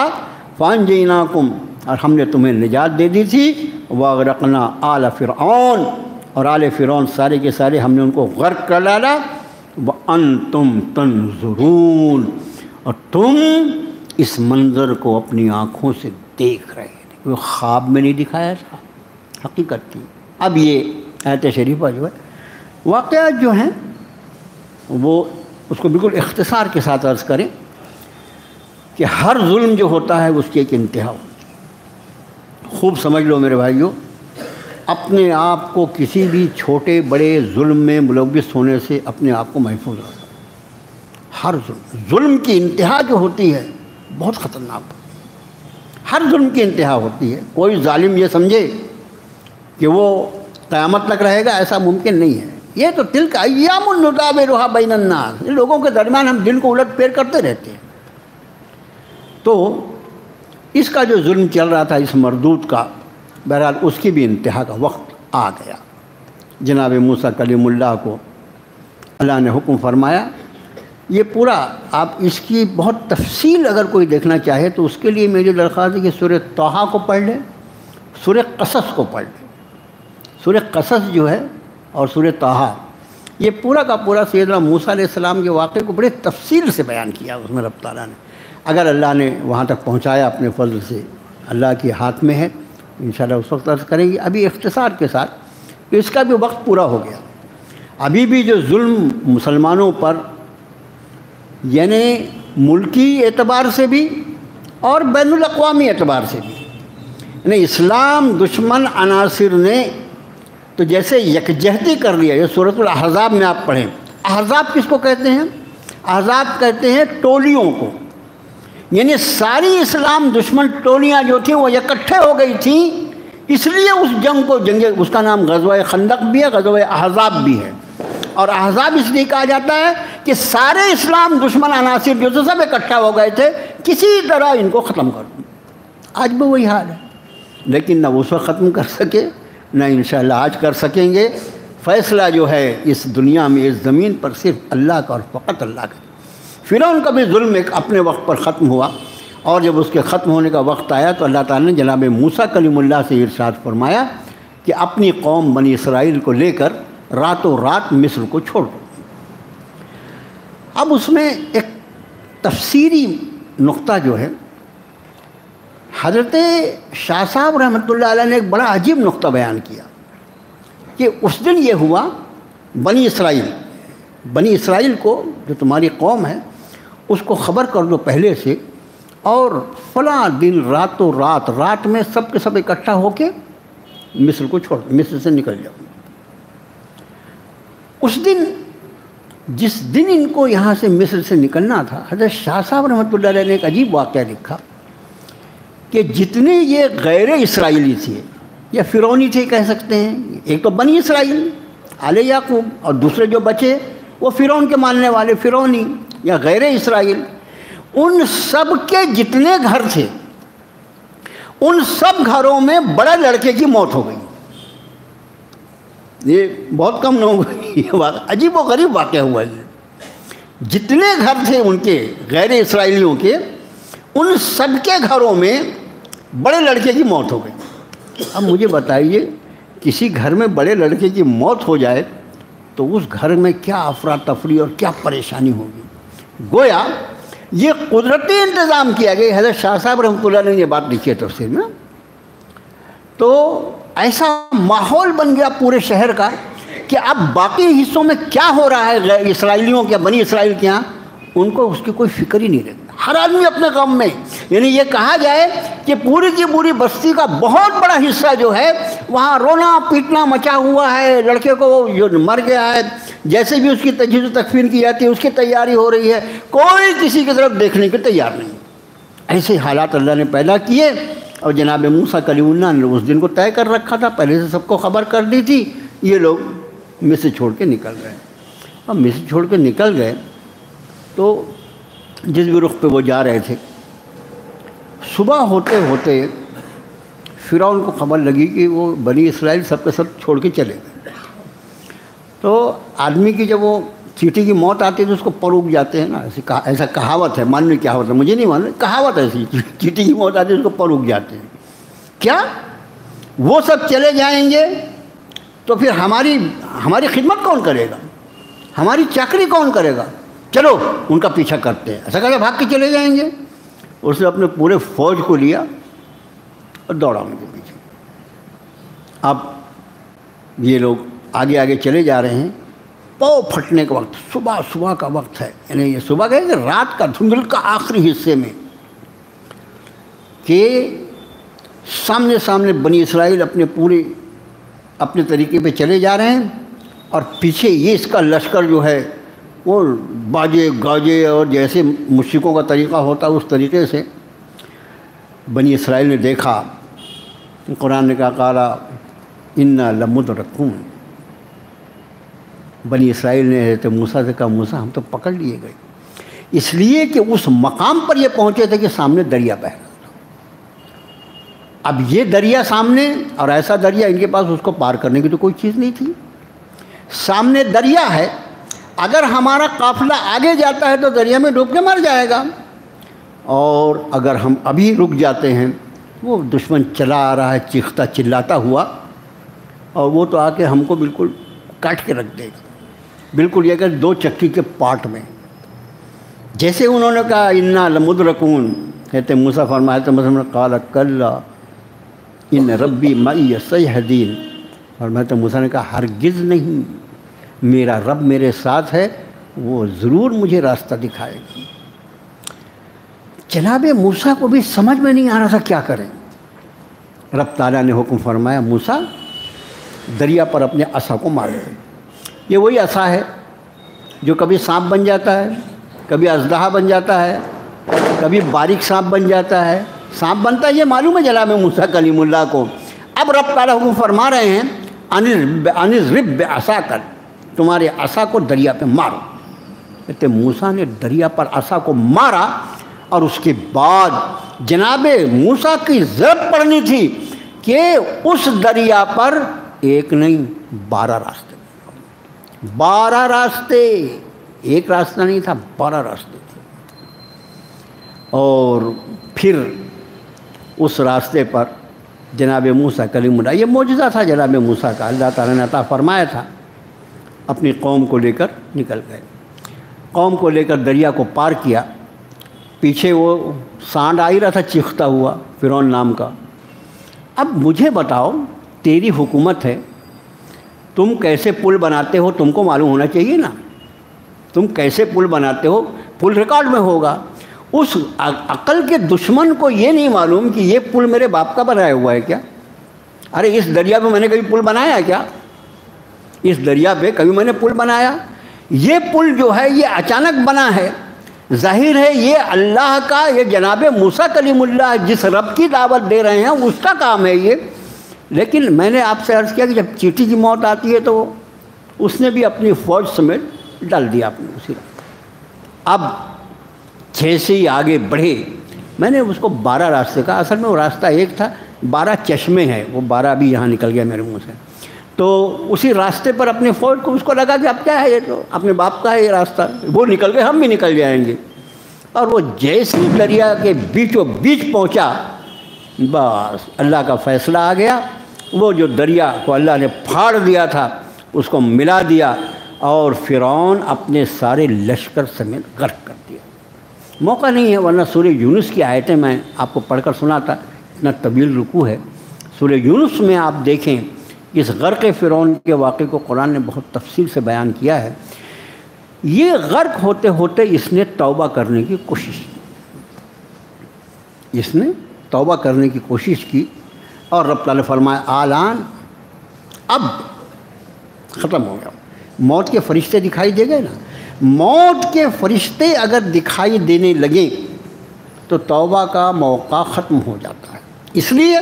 فَأَنْجَيْنَاكُمْ، اور ہم نے تمہیں نجات دے دی تھی، وَأَغْرَقْنَا آلَ فِرْعَوْنَ، اور آل فرعون سارے کے سارے ہم نے ان کو غرق کر ڈالا، وَأَنْتُمْ تَنْظُرُونَ، اور تم اس منظر کو اپنی آنکھوں سے دیکھ رہے تھے، وہ خواب میں نہیں دکھایا تھا، حقیقت تھی۔ اب یہ آیت شریفہ جو ہے واقعات جو ہیں وہ اس کو بالکل اختصار کے ساتھ عرض کریں کہ ہر ظلم جو ہوتا ہے اس کی ایک انتہا ہوتی ہے۔ خوب سمجھ لو میرے بھائیوں، اپنے آپ کو کسی بھی چھوٹے بڑے ظلم میں ملوث ہونے سے اپنے آپ کو محفوظ رکھو۔ ہر ظلم کی انتہا جو ہوتی ہے بہت خطرناک، ہر ظلم کی انتہا ہوتی ہے۔ کوئی ظالم یہ سمجھے کہ وہ قیامت تک رہے گا، ایسا ممکن نہیں ہے۔ یہ تو تلک ایام نداولها بین الناس، لوگوں کے درمیان ہم دن کو الٹ پھیر کرتے رہتے ہیں۔ تو اس کا جو ظلم چل رہا تھا اس مردود کا، بہرحال اس کی بھی انتہا کا وقت آ گیا۔ جناب موسیٰ کلیم اللہ کو اللہ نے حکم فرمایا، یہ پورا آپ اس کی بہت تفصیل اگر کوئی دیکھنا چاہے تو اس کے لیے میری درخواست ہے کہ سورہ طٰہٰ کو پڑھ لیں، سورہ قصص کو پڑھ لیں۔ سورہ قصص جو ہے اور سورہ طٰہٰ، یہ پورا کا پورا سیدنا موسیٰ علیہ السلام کے واقعے کو بڑے تفصیل سے بیان کیا اس میں رب تعالیٰ نے۔ اگر اللہ نے وہاں تک پہنچایا اپنے فضل سے، اللہ کے ہاتھ میں ہے، انشاءاللہ اس وقت عرض کریں گے۔ ابھی اختصار کے ساتھ کہ اس کا بھی وقت پورا ہو گیا، ابھی بھی جو ظلم مسلمانوں پر یعنی ملکی اعتبار سے بھی اور بین الاقوامی اعتبار سے بھی، یعنی اسلام دشمن عناصر نے تو جیسے یکجہتی کر لیا۔ یہ سورۃ الاحزاب میں آپ پڑھیں، احزاب کس کو کہتے ہیں؟ احزاب کہتے ہیں ٹولیوں کو، یعنی ساری اسلام دشمن ٹولیاں جو تھیں وہ اکٹھے ہو گئی تھیں، اس لیے اس جنگ کو اس کا نام غزوہ خندق بھی ہے، غزوہ احزاب بھی ہے۔ اور احزاب اس لیے کہا جاتا ہے کہ سارے اسلام دشمن عناصر جو سب اکٹھا ہو گئے تھے، کسی طرح ان کو ختم کر دوں۔ آج بھی وہی حال ہے، لیکن نہ اس وقت ختم کر سکے، نہ انشاءاللہ آج کر سکیں گے۔ فیصلہ جو ہے اس دنیا میں اس زمین پر صرف اللہ کا اور فقط اللہ کا۔ فرعون کا بھی ظلم ایک اپنے وقت پر ختم ہوا، اور جب اس کے ختم ہونے کا وقت آیا تو اللہ تعالیٰ نے جناب موسیٰ کلیم اللہ سے ارشاد فرمایا کہ اپنی قوم بنی اسرائیل کو لے کر راتوں رات مصر کو چھوڑ دو۔ اب اس میں ایک تفسیری نقطہ جو ہے، حضرت شاہ صاحب رحمۃ اللہ علیہ نے ایک بڑا عجیب نقطہ بیان کیا کہ اس دن یہ ہوا، بنی اسرائیل کو جو تمہاری قوم ہے اس کو خبر کر دو پہلے سے، اور فلاں دن راتوں رات میں سب کے سب اکٹھا ہو کے مصر کو چھوڑ، مصر سے نکل جاؤ۔ اس دن جس دن ان کو یہاں سے مصر سے نکلنا تھا، حضرت شاہ صاحب رحمۃ اللہ علیہ نے ایک عجیب واقعہ لکھا کہ جتنے یہ غیر اسرائیلی تھے یا فرعونی تھے کہہ سکتے ہیں، ایک تو بنی اسرائیل آل یعقوب، اور دوسرے جو بچے وہ فرعون کے ماننے والے فرعونی یا غیر اسرائیل، ان سب کے جتنے گھر تھے ان سب گھروں میں بڑے لڑکے کی موت ہو گئی۔ یہ بہت کم لوگوں کو عجیب و غریب واقعہ ہوا ہے۔ جتنے گھر تھے ان کے غیر اسرائیلیوں کے، ان سب کے گھروں میں بڑے لڑکے کی موت ہو گئی۔ اب مجھے بتائیے، کسی گھر میں بڑے لڑکے کی موت ہو جائے تو اس گھر میں کیا افراتفری اور کیا پریشانی ہوگی۔ گویا یہ قدرتی انتظام کیا گیا۔ حضرت شاہ صاحب رحمۃ اللہ نے یہ بات لکھی ہے تفسیر میں۔ تو ایسا ماحول بن گیا پورے شہر کا کہ اب باقی حصوں میں کیا ہو رہا ہے غیر اسرائیلیوں کے، بنی اسرائیل کے یہاں، ان کو اس کی کوئی فکر ہی نہیں رہتی۔ ہر آدمی اپنے غم میں، یعنی یہ کہا جائے کہ پوری کی پوری بستی کا بہت بڑا حصہ جو ہے وہاں رونا پیٹنا مچا ہوا ہے۔ لڑکے کو جو مر گیا ہے، جیسے بھی اس کی تجہیز و تکفین کی جاتی ہے، اس کی تیاری ہو رہی ہے، کوئی کسی کی طرف دیکھنے کے تیار نہیں۔ ایسے حالات اللہ نے پیدا کیے، اور جناب موسیٰ کلیم اللہ نے اس دن کو طے کر رکھا تھا، پہلے سے سب کو خبر کر دی تھی۔ یہ لوگ مصر چھوڑ کے نکل گئے، اور مصر چھوڑ کے نکل گئے تو جس بھی رخ پہ وہ جا رہے تھے، صبح ہوتے ہوتے فرعون کو خبر لگی کہ وہ بنی اسرائیل سب کے سب چھوڑ کے چلے گئے۔ تو آدمی کی جب وہ چیٹی کی موت آتی ہے تو اس کو پر اگ جاتے ہیں نا، ایسا کہاوت ہے، معلوم نہیں کیا ہوتا ہے، مجھے نہیں معلوم، کہاوت ایسی، چیٹی کی موت آتی ہے اس کو پر اگ جاتے ہیں۔ کیا وہ سب چلے جائیں گے تو پھر ہماری خدمت کون کرے گا، ہماری چاکری کون کرے گا؟ چلو ان کا پیچھا کرتے ہیں۔ ایسا کہتے بھاگ کے چلے جائیں گے۔ اس نے اپنے پورے فوج کو لیا اور دوڑا ان کے پیچھے۔ اب یہ لوگ آگے آگے چلے جا رہے ہیں، پاؤ پھٹنے کا وقت، صبح کا وقت ہے، یعنی یہ صبح کہ رات کا دھندل کا آخری حصے میں، کہ سامنے بنی اسرائیل اپنے طریقے پہ چلے جا رہے ہیں، اور پیچھے یہ اس کا لشکر جو ہے وہ باجے گاجے اور جیسے مشرکوں کا طریقہ ہوتا ہے اس طریقے سے۔ بنی اسرائیل نے دیکھا، قرآن نے کہا قالا انا لمدرکون، بنی اسرائیل نے حضرت موسیٰ سے کہا موسیٰ ہم تو پکڑ لیے گئے، اس لیے کہ اس مقام پر یہ پہنچے تھے کہ سامنے دریا بہہ رہا تھا۔ اب یہ دریا سامنے، اور ایسا دریا ان کے پاس اس کو پار کرنے کی تو کوئی چیز نہیں تھی۔ سامنے دریا ہے، اگر ہمارا قافلہ آگے جاتا ہے تو دریا میں ڈوب کے مر جائے گا، اور اگر ہم ابھی رک جاتے ہیں، وہ دشمن چلا آ رہا ہے چیختا چلاتا ہوا، اور وہ تو آ کے ہم کو بالکل کاٹ کے رکھ دے گا، بالکل یہ کہ دو چکی کے پارٹ میں۔ جیسے انہوں نے کہا انا لمدرکون، کہتے موسیٰ فرمایا تو مثلا قال کلا ان ربی معی سیہدین، اور میں تو موسیٰ نے کہا ہرگز نہیں، میرا رب میرے ساتھ ہے، وہ ضرور مجھے راستہ دکھائے گا۔ جناب موسیٰ کو بھی سمجھ میں نہیں آ رہا تھا کیا کریں۔ رب تعالیٰ نے حکم فرمایا موسیٰ دریا پر اپنے عصا کو مار دے۔ یہ وہی عصا ہے جو کبھی سانپ بن جاتا ہے، کبھی اژدہا بن جاتا ہے، کبھی باریک سانپ بن جاتا ہے۔ سانپ بنتا ہے یہ معلوم ہے جناب موسیٰ کلیم اللہ کو۔ اب رب تعالیٰ حکم فرما رہے ہیں انضرب بعصاک، تمہارے عصا کو دریا پہ مارو۔ کہتے موسیٰ نے دریا پر عصا کو مارا، اور اس کے بعد جناب موسیٰ کی ضرورت پڑنی تھی کہ اس دریا پر ایک نہیں 12 راستے، 12 راستے، ایک راستہ نہیں تھا، 12 راستے تھے۔ اور پھر اس راستے پر جناب موسیٰ کلیم اللہ، یہ معجزہ تھا جناب موسیٰ کا، اللہ تعالیٰ نے عطا فرمایا تھا، اپنی قوم کو لے کر نکل گئے، قوم کو لے کر دریا کو پار کیا۔ پیچھے وہ سانڈ آ ہی رہا تھا چیختا ہوا، فرعون نام کا۔ اب مجھے بتاؤ، تیری حکومت ہے، تم کیسے پل بناتے ہو تم کو معلوم ہونا چاہیے نا، تم کیسے پل بناتے ہو، پل ریکارڈ میں ہوگا۔ اس عقل کے دشمن کو یہ نہیں معلوم کہ یہ پل میرے باپ کا بنایا ہوا ہے کیا؟ ارے اس دریا پہ میں نے کبھی پل بنایا ہے کیا؟ اس دریا پہ کبھی میں نے پل بنایا؟ یہ پل جو ہے یہ اچانک بنا ہے، ظاہر ہے یہ اللہ کا، یہ جناب موسیٰ کلیم اللہ جس رب کی دعوت دے رہے ہیں اس کا کام ہے یہ۔ لیکن میں نے آپ سے عرض کیا کہ جب چیٹی کی موت آتی ہے تو اس نے بھی اپنی فوج سمیت ڈال دیا اپنے اسی راستے۔ اب جیسے ہی آگے بڑھے، میں نے اس کو 12 راستے کا، اصل میں وہ راستہ ایک تھا، 12 چشمے ہیں، وہ 12 بھی یہاں نکل گیا میرے منہ سے۔ تو اسی راستے پر اپنے فوج کو اس کو لگا کہ اب کیا ہے، یہ تو اپنے باپ کا ہے یہ راستہ، وہ نکل گئے ہم بھی نکل جائیں گے۔ اور وہ جیسے دریا کے بیچوں بیچ پہنچا، بس اللہ کا فیصلہ آ گیا، وہ جو دریا کو اللہ نے پھاڑ دیا تھا اس کو ملا دیا، اور فرعون اپنے سارے لشکر سمیت غرق کر دیا۔ موقع نہیں ہے ورنہ سورہ یونس کی آیتیں میں آپ کو پڑھ کر سناتا، اتنا طویل رکوع ہے سورہ یونس میں۔ آپ دیکھیں اس غرق فرعون کے واقعے کو قرآن نے بہت تفصیل سے بیان کیا ہے۔ یہ غرق ہوتے ہوتے اس نے توبہ کرنے کی کوشش کی، اس نے توبہ کرنے کی کوشش کی، اور رب تعالیٰ فرمایا آلان، اب ختم ہو گیا۔ موت کے فرشتے دکھائی دے گئے نا، موت کے فرشتے اگر دکھائی دینے لگیں تو توبہ کا موقع ختم ہو جاتا ہے، اس لیے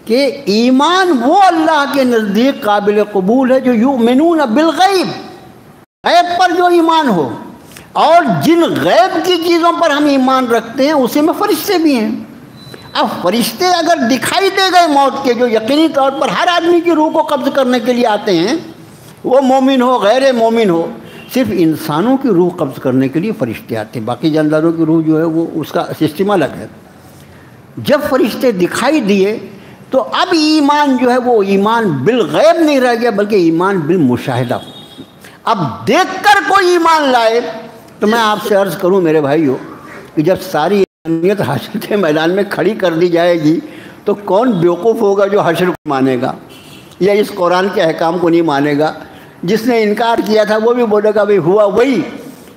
کہ ایمان وہ اللہ کے نزدیک قابل قبول ہے جو یؤمنون بالغیب، غیب پر جو ایمان ہو، اور جن غیب کی چیزوں پر ہم ایمان رکھتے ہیں اسی میں فرشتے بھی ہیں۔ اب فرشتے اگر دکھائی دے گئے موت کے، جو یقینی طور پر ہر آدمی کی روح کو قبض کرنے کے لیے آتے ہیں، وہ مومن ہو غیر مومن ہو، صرف انسانوں کی روح قبض کرنے کے لیے فرشتے آتے ہیں، باقی جانداروں کی روح جو ہے وہ اس کا سسٹم الگ ہے۔ جب فرشتے دکھائی دیے تو اب ایمان جو ہے وہ ایمان بالغیب نہیں رہ گیا بلکہ ایمان بالمشاہدہ ہو۔ اب دیکھ کر کوئی ایمان لائے تو میں آپ سے عرض کروں میرے بھائیو کہ جب ساری انسانیت حشر کے میدان میں کھڑی کر دی جائے گی تو کون بیوقوف ہوگا جو حشر کو مانے گا یا اس قرآن کے احکام کو نہیں مانے گا؟ جس نے انکار کیا تھا وہ بھی بولے گا بھئی ہوا وہی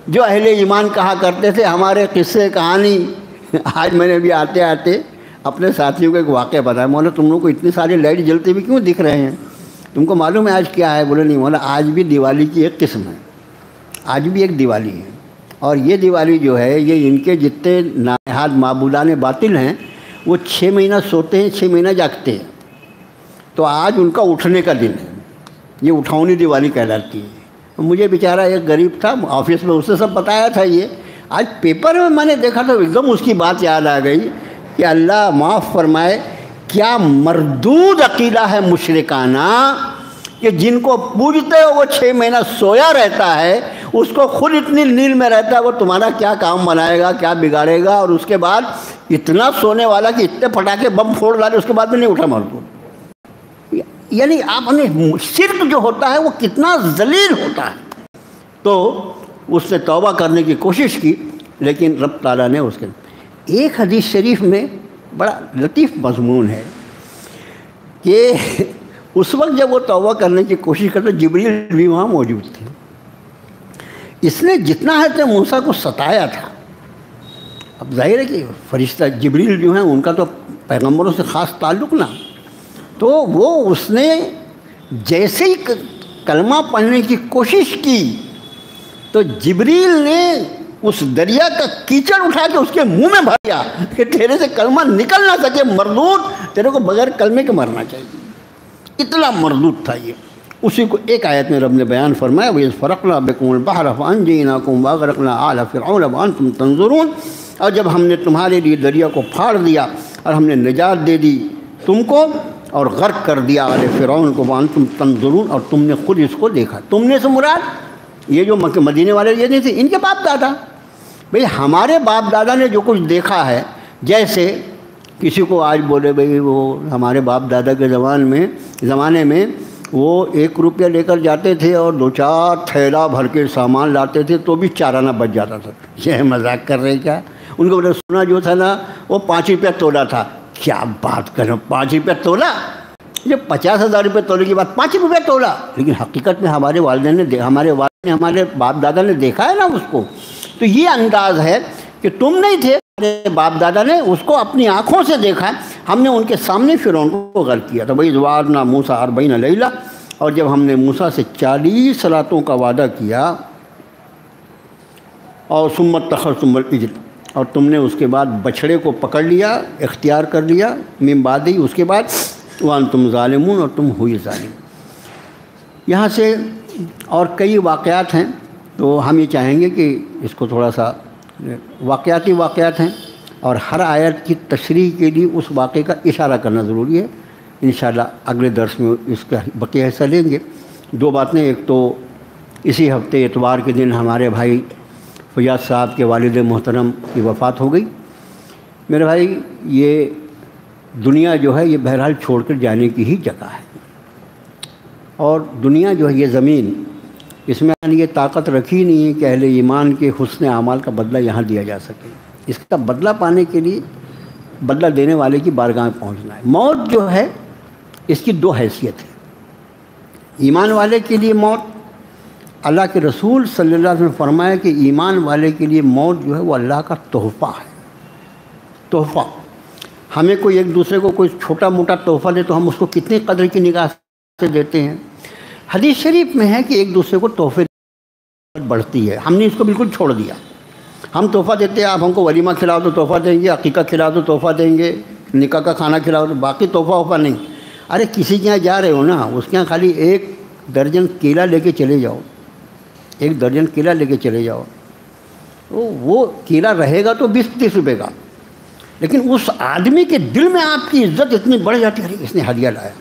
جو اہل ایمان کہا کرتے تھے۔ ہمارے قصے کہانی، آج میں نے بھی آتے آتے اپنے ساتھیوں کو ایک واقعہ بتایا، مولا تم لوگوں کو اتنی ساری لائٹ جلتی ہوئی کیوں دکھ رہے ہیں؟ تم کو معلوم ہے آج کیا ہے؟ بولے نہیں مولا، آج بھی دیوالی کی ایک قسم ہے، آج بھی ایک دیوالی ہے، اور یہ دیوالی جو ہے یہ ان کے جتنے نہاد معبودان باطل ہیں وہ 6 مہینہ سوتے ہیں، 6 مہینہ جاگتے ہیں، تو آج ان کا اٹھنے کا دن ہے، یہ اٹھاؤنی دیوالی کہلاتی ہے۔ مجھے بیچارہ ایک غریب تھا آفس میں، اس نے سب بتایا تھا یہ، آج پیپر میں نے دیکھا تو ایک دم اس کی بات یاد آ گئی کہ اللہ معاف فرمائے، کیا مردود عقیدہ ہے مشرکانہ کہ جن کو پوجتے ہو وہ 6 مہینہ سویا رہتا ہے، اس کو خود اتنی نیند میں رہتا ہے، وہ تمہارا کیا کام بنائے گا، کیا بگاڑے گا، اور اس کے بعد اتنا سونے والا کہ اتنے پٹاخے بم پھوڑ ڈالے اس کے بعد بھی نہیں اٹھا مردود۔ یعنی آپ نے شرک جو ہوتا ہے وہ کتنا ذلیل ہوتا ہے۔ تو اس نے توبہ کرنے کی کوشش کی، لیکن رب تعالیٰ نے اس کے ایک حدیث شریف میں بڑا لطیف مضمون ہے کہ اس وقت جب وہ توبہ کرنے کی کوشش کرتے جبریل بھی وہاں موجود تھے۔ اس نے جتنا حضرت موسیٰ کو ستایا تھا، اب ظاہر ہے کہ فرشتہ جبریل جو ہیں ان کا تو پیغمبروں سے خاص تعلق نہ، تو وہ اس نے جیسے ہی کلمہ پڑھنے کی کوشش کی تو جبریل نے اس دریا کا کیچڑ اٹھا کے اس کے منہ میں بھریا کہ تیرے سے کلمہ نکل نہ سکے، مردود، تیرے کو بغیر کلمے کے مرنا چاہیے، اتنا مردود تھا یہ۔ اسی کو ایک آیت میں رب نے بیان فرمایا، وَإِذْ فَرَقْنَا بِكُمُ الْبَحْرَ فَأَنْجَيْنَاكُمْ وَأَغْرَقْنَا آلَ فِرْعَوْنَ وَأَنْتُمْ تَنظُرُونَ، اور جب ہم نے تمہارے لیے دریا کو پھاڑ دیا اور ہم نے نجات دے دی تم کو اور غرق کر دیا آل فرعون کو، وانتم تنظرون، اور تم نے خود اس کو دیکھا۔ تم نے سے مراد یہ جو مدینے والے یہ نہیں تھے، ان کے باپ دادا۔ بھئی ہمارے باپ دادا نے جو کچھ دیکھا ہے، جیسے کسی کو آج بولے بھئی وہ ہمارے باپ دادا کے زمانے میں وہ 1 روپیہ لے کر جاتے تھے اور 2-4 تھیلا بھر کے سامان لاتے تھے تو بھی چارانہ بچ جاتا تھا۔ یہ مذاق کر رہے کیا؟ ان کو بولے سونا جو تھا نا وہ 5 روپیہ تولہ تھا۔ کیا بات کریں، 5 روپیہ تولہ؟ یہ 50,000 روپے تولے کی بات 5 روپیہ تولہ، لیکن حقیقت میں ہمارے والدین نے ہمارے باپ دادا نے دیکھا ہے نا اس کو۔ تو یہ انداز ہے کہ تم نہیں تھے، ہمارے باپ دادا نے اس کو اپنی آنکھوں سے دیکھا، ہم نے ان کے سامنے فرعون کو غرق کیا تھا۔ بھائی وعدنا موسیٰ 40 لیلہ، اور جب ہم نے موسیٰ سے 40 راتوں کا وعدہ کیا، اور ثم اتخذتم العجل، اور تم نے اس کے بعد بچھڑے کو پکڑ لیا، اختیار کر لیا، من بعد ہی اس کے بعد وانتم ظالمون، اور تم ہوئی ظالم۔ یہاں سے اور کئی واقعات ہیں، تو ہم یہ چاہیں گے کہ اس کو تھوڑا سا واقعات ہیں، اور ہر آیت کی تشریح کے لیے اس واقعے کا اشارہ کرنا ضروری ہے۔ انشاءاللہ اگلے درس میں اس کا بقیہ حصہ لیں گے۔ 2 باتیں، ایک تو اسی ہفتے اتوار کے دن ہمارے بھائی فیاض صاحب کے والد محترم کی وفات ہو گئی۔ میرے بھائی یہ دنیا جو ہے یہ بہرحال چھوڑ کر جانے کی ہی جگہ ہے، اور دنیا جو ہے یہ زمین، اس میں یہ طاقت رکھی نہیں ہے کہ اہل ایمان کے حسن اعمال کا بدلہ یہاں دیا جا سکے۔ اس کا بدلہ پانے کے لیے بدلہ دینے والے کی بارگاہ میں پہنچنا ہے۔ موت جو ہے اس کی 2 حیثیت ہے۔ ایمان والے کے لیے موت، اللہ کے رسول صلی اللہ علیہ وسلم نے فرمایا کہ ایمان والے کے لیے موت جو ہے وہ اللہ کا تحفہ ہے۔ تحفہ، ہمیں کوئی ایک دوسرے کو کوئی چھوٹا موٹا تحفہ دے تو ہم اس کو کتنی قدر کی نگاہ سے دیتے ہیں۔ حدیث شریف میں ہے کہ ایک دوسرے کو تحفے بڑھتی ہے، ہم نے اس کو بالکل چھوڑ دیا۔ ہم تحفہ دیتے ہیں، آپ ہم کو ولیمہ کھلاؤ تو تحفہ دیں گے، عقیقہ کھلاؤ تو تحفہ دیں گے، نکاح کا کھانا کھلاؤ تو، باقی تحفہ نہیں۔ ارے کسی کے یہاں جا رہے ہو نا، اس کے یہاں خالی 1 درجن کیلا لے کے چلے جاؤ، 1 درجن کیلا لے کے چلے جاؤ، تو وہ کیلا رہے گا تو 20-30 روپے کا، لیکن اس آدمی کے دل میں آپ کی عزت اتنی بڑھ جاتی ہے، اس نے ہدیہ لایا۔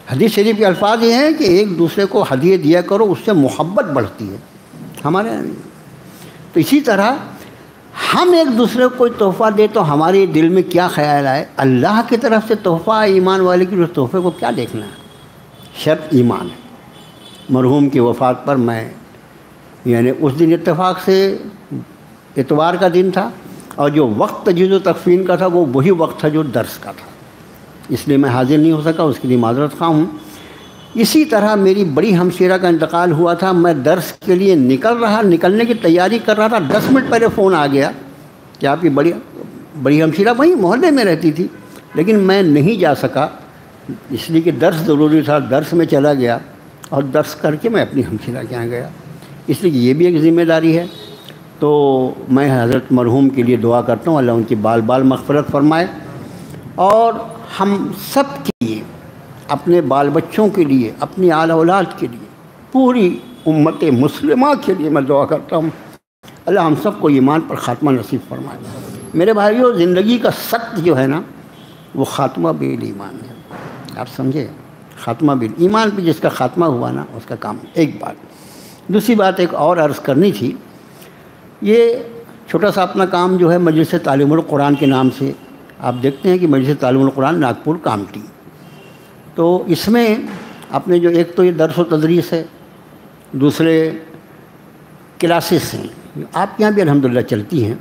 حدیث شریف کے الفاظ یہ ہیں کہ ایک دوسرے کو ہدیہ دیا کرو، اس سے محبت بڑھتی ہے، ہمارے یہاں نہیں۔ تو اسی طرح ہم ایک دوسرے کو کوئی تحفہ دے تو ہمارے دل میں کیا خیال آئے؟ اللہ کی طرف سے تحفہ، ایمان والے کی اس تحفے کو کیا دیکھنا ہے؟ شرط ایمان ہے۔ مرحوم کی وفات پر میں یعنی اس دن اتفاق سے اتوار کا دن تھا، اور جو وقت تجہیز و تکفین کا تھا وہ وہی وقت تھا جو درس کا تھا، اس لیے میں حاضر نہیں ہو سکا، اس کے لیے معذرت خواہ ہوں۔ اسی طرح میری بڑی ہمشیرہ کا انتقال ہوا تھا، میں درس کے لیے نکلنے کی تیاری کر رہا تھا، 10 منٹ پہلے فون آ گیا کہ آپ کی بڑی ہمشیرہ وہیں محلے میں رہتی تھی، لیکن میں نہیں جا سکا اس لیے کہ درس ضروری تھا، درس میں چلا گیا اور درس کر کے میں اپنی ہمشیرہ کے یہاں گیا، اس لیے یہ بھی ایک ذمہ داری ہے۔ تو میں حضرت مرحوم کے لیے دعا کرتا ہوں، اللہ ان کی بال مغفرت فرمائے، اور ہم سب کے لیے، اپنے بال بچوں کے لیے، اپنی آل اولاد کے لیے، پوری امت مسلمہ کے لیے میں دعا کرتا ہوں، اللہ ہم سب کو ایمان پر خاتمہ نصیب فرمائے۔ میرے بھائیوں، زندگی کا سخت جو ہے نا وہ خاتمہ بال ایمان ہے، آپ سمجھے؟ خاتمہ بال ایمان پہ جس کا خاتمہ ہوا نا اس کا کام۔ ایک بات، دوسری بات ایک اور عرض کرنی تھی، یہ چھوٹا سا اپنا کام جو ہے مجلس تعلیم القرآن کے نام سے، آپ دیکھتے ہیں کہ مجلس تعلیم القرآن ناگپور کامٹی، تو اس میں اپنے جو ایک تو یہ درس و تدریس ہے، دوسرے کلاسز ہیں، آپ کے یہاں بھی الحمدللہ چلتی ہیں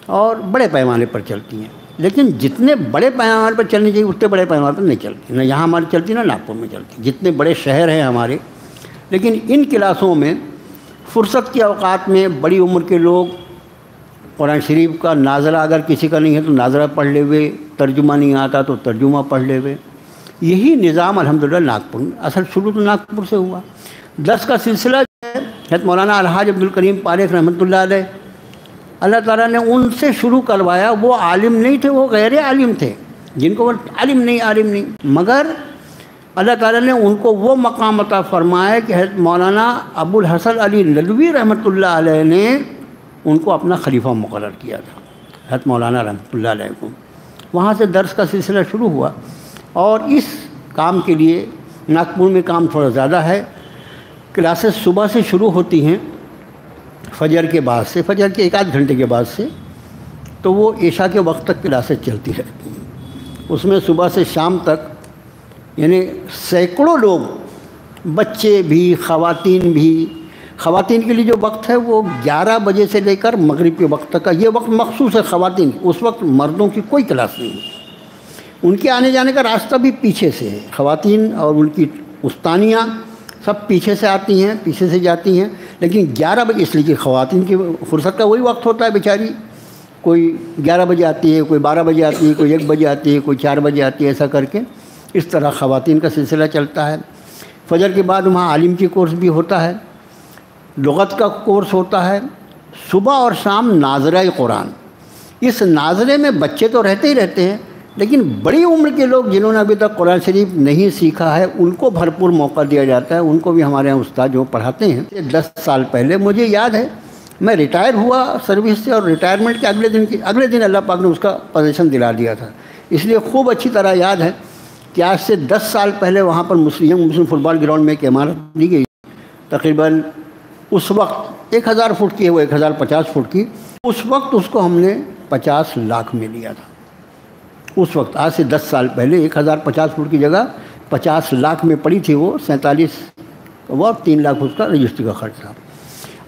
اور بڑے پیمانے پر چلتی ہیں، لیکن جتنے بڑے پیمانے پر چلنی چاہیے اتنے بڑے پیمانے پر نہیں چلتی، نہ یہاں ہماری چلتی نہ ناگپور میں چلتی، جتنے بڑے شہر ہیں ہمارے۔ لیکن ان کلاسوں میں فرصت کے اوقات میں بڑی عمر کے لوگ قرآن شریف کا ناظرہ، اگر کسی کا نہیں ہے تو ناظرہ پڑھ لے ہوئے، ترجمہ نہیں آتا تو ترجمہ پڑھ لے ہوئے، یہی نظام الحمدللہ ناگپور میں، اصل شروع تو ناگپور سے ہوا۔ درس کا سلسلہ جو ہے حضرت مولانا الحاج عبدالکریم پاریکھ رحمۃ اللہ علیہ، اللہ تعالیٰ نے ان سے شروع کروایا، وہ عالم نہیں تھے، وہ غیر عالم تھے، جن کو عالم نہیں، مگر اللہ تعالیٰ نے ان کو وہ مقام عطا فرمایا کہ حضرت مولانا ابو الحسن علی ندوی رحمۃ اللہ علیہ نے ان کو اپنا خلیفہ مقرر کیا تھا، حضرت مولانا رحمۃ اللہ علیہ کو۔ وہاں سے درس کا سلسلہ شروع ہوا، اور اس کام کے لیے ناگپور میں کام تھوڑا زیادہ ہے۔ کلاسز صبح سے شروع ہوتی ہیں فجر کے بعد سے، فجر کے 1 آدھ گھنٹے کے بعد سے، تو وہ عشاء کے وقت تک کلاسز چلتی رہتی ہیں۔ اس میں صبح سے شام تک یعنی سینکڑوں لوگ، بچے بھی، خواتین بھی۔ خواتین کے لیے جو وقت ہے وہ 11 بجے سے لے کر مغرب کے وقت تک کا، یہ وقت مخصوص ہے خواتین۔ اس وقت مردوں کی کوئی کلاس نہیں ہے۔ ان کے آنے جانے کا راستہ بھی پیچھے سے ہے۔ خواتین اور ان کی استانیاں سب پیچھے سے آتی ہیں، پیچھے سے جاتی ہیں، لیکن 11 بجے، اس لیے کہ خواتین کی فرصت کا وہی وقت ہوتا ہے بیچاری، کوئی 11 بجے آتی ہے، کوئی 12 بجے آتی ہے، کوئی 1 بجے آتی ہے، کوئی 4 بجے آتی ہے، ایسا کر کے اس طرح خواتین کا سلسلہ چلتا ہے۔ فجر کے بعد وہاں عالم کی کورس بھی ہوتا ہے، لغت کا کورس ہوتا ہے، صبح اور شام ناظرہ قرآن۔ اس ناظرے میں بچے تو رہتے ہی رہتے ہیں، لیکن بڑی عمر کے لوگ جنہوں نے ابھی تک قرآن شریف نہیں سیکھا ہے ان کو بھرپور موقع دیا جاتا ہے۔ ان کو بھی ہمارے یہاں استاد جو پڑھاتے ہیں، 10 سال پہلے مجھے یاد ہے میں ریٹائر ہوا سروس سے، اور ریٹائرمنٹ کے اگلے دن اللہ پاک نے اس کا پوزیشن دلا دیا تھا، اس لیے خوب اچھی طرح یاد ہے کہ آج سے 10 سال پہلے وہاں پر مسلم فٹ بال گراؤنڈ میں ایک عمارت دی گئی، تقریباً اس وقت 1000 فٹ کی ہے، وہ 1050 فٹ کی، اس وقت اس کو ہم نے 50 لاکھ میں لیا تھا۔ اس وقت آج سے 10 سال پہلے 1050 فٹ کی جگہ 50 لاکھ میں پڑی تھی، وہ 47 وہ 3 لاکھ اس کا رجسٹری کا خرچ تھا۔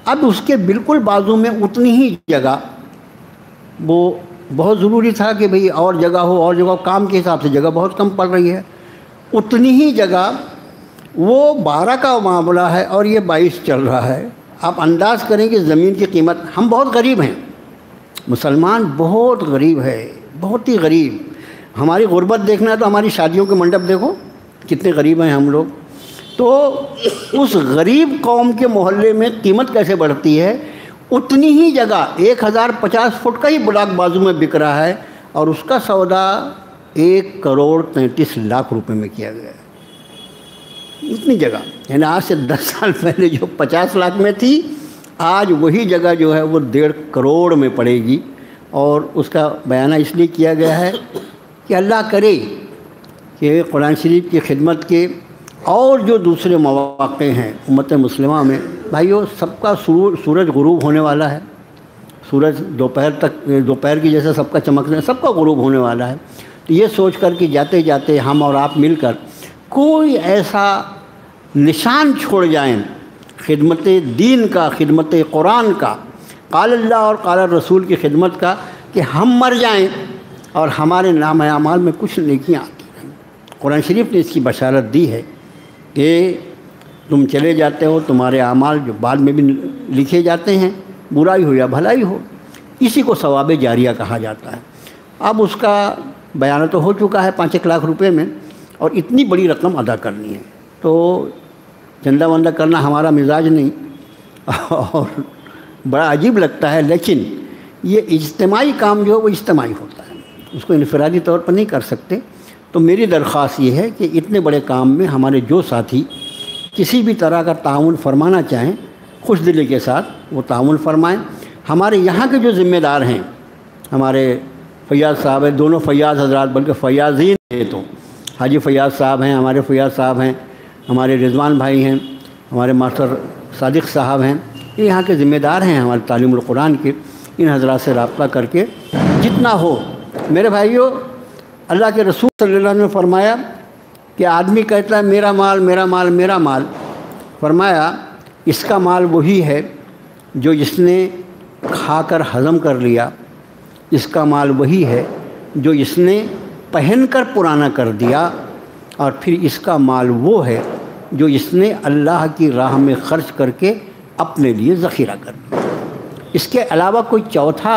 اب اس کے بالکل بازو میں اتنی ہی جگہ، وہ بہت ضروری تھا کہ بھئی اور جگہ ہو، اور جگہ، کام کے حساب سے جگہ بہت کم پڑ رہی ہے، اتنی ہی جگہ وہ 12 کا معاملہ ہے اور یہ 22 چل رہا ہے۔ آپ انداز کریں کہ زمین کی قیمت، ہم بہت غریب ہیں، مسلمان بہت غریب ہے، بہت ہی غریب۔ ہماری غربت دیکھنا ہے تو ہماری شادیوں کے منڈپ دیکھو کتنے غریب ہیں ہم لوگ۔ تو اس غریب قوم کے محلے میں قیمت کیسے بڑھتی ہے؟ اتنی ہی جگہ 1050 فٹ کا ہی بلاک بازو میں بک رہا ہے، اور اس کا سودا 1,33,00,000 روپے میں کیا گیا ہے۔ اتنی جگہ، یعنی آج سے 10 سال پہلے جو 50 لاکھ میں تھی، آج وہی جگہ جو ہے وہ 1.5 کروڑ میں پڑے گی۔ اور اس کا بیانہ اس لیے کیا گیا ہے کہ اللہ کرے کہ قرآن شریف کی خدمت کے اور جو دوسرے مواقع ہیں امت مسلمہ میں، بھائیو سب کا سورج غروب ہونے والا ہے، سورج دوپہر کی جیسے سب کا چمکنا، سب کا غروب ہونے والا ہے۔ تو یہ سوچ کر کہ جاتے جاتے ہم اور آپ مل کر کوئی ایسا نشان چھوڑ جائیں خدمت دین کا، خدمت قرآن کا، قال اللہ اور قال رسول کی خدمت کا، کہ ہم مر جائیں اور ہمارے نام اعمال میں کچھ نیکیاں آتی رہیں۔ قرآن شریف نے اس کی بشارت دی ہے کہ تم چلے جاتے ہو، تمہارے اعمال جو بعد میں بھی لکھے جاتے ہیں، برائی ہو یا بھلائی ہو، اسی کو ثواب جاریہ کہا جاتا ہے۔ اب اس کا بیانہ تو ہو چکا ہے 5-1 لاکھ روپے میں، اور اتنی بڑی رقم ادا کرنی ہے، تو چندہ وندہ کرنا ہمارا مزاج نہیں، اور بڑا عجیب لگتا ہے، لیکن یہ اجتماعی کام جو ہے وہ اجتماعی ہوتا ہے، اس کو انفرادی طور پر نہیں کر سکتے۔ تو میری درخواست یہ ہے کہ اتنے بڑے کام میں ہمارے جو ساتھی کسی بھی طرح کا تعاون فرمانا چاہیں، خوش دلی کے ساتھ وہ تعاون فرمائیں۔ ہمارے یہاں کے جو ذمہ دار ہیں، ہمارے فیاض صاحب ہیں، دونوں فیاض حضرات، بلکہ فیاضین ہیں، تو حاجی فیاض صاحب ہیں، ہمارے فیاض صاحب ہیں، ہمارے رضوان بھائی ہیں، ہمارے ماسٹر صادق صاحب ہیں، یہ یہاں کے ذمہ دار ہیں ہمارے تعلیم القرآن کے۔ ان حضرات سے رابطہ کر کے جتنا ہو، میرے بھائیوں، اللہ کے رسول صلی اللہ علیہ وسلم نے فرمایا کہ آدمی کہتا ہے میرا مال میرا مال میرا مال، فرمایا اس کا مال وہی ہے جو اس نے کھا کر ہضم کر لیا، اس کا مال وہی ہے جو اس نے پہن کر پرانا کر دیا، اور پھر اس کا مال وہ ہے جو اس نے اللہ کی راہ میں خرچ کر کے اپنے لیے ذخیرہ کر دیا۔ اس کے علاوہ کوئی چوتھا،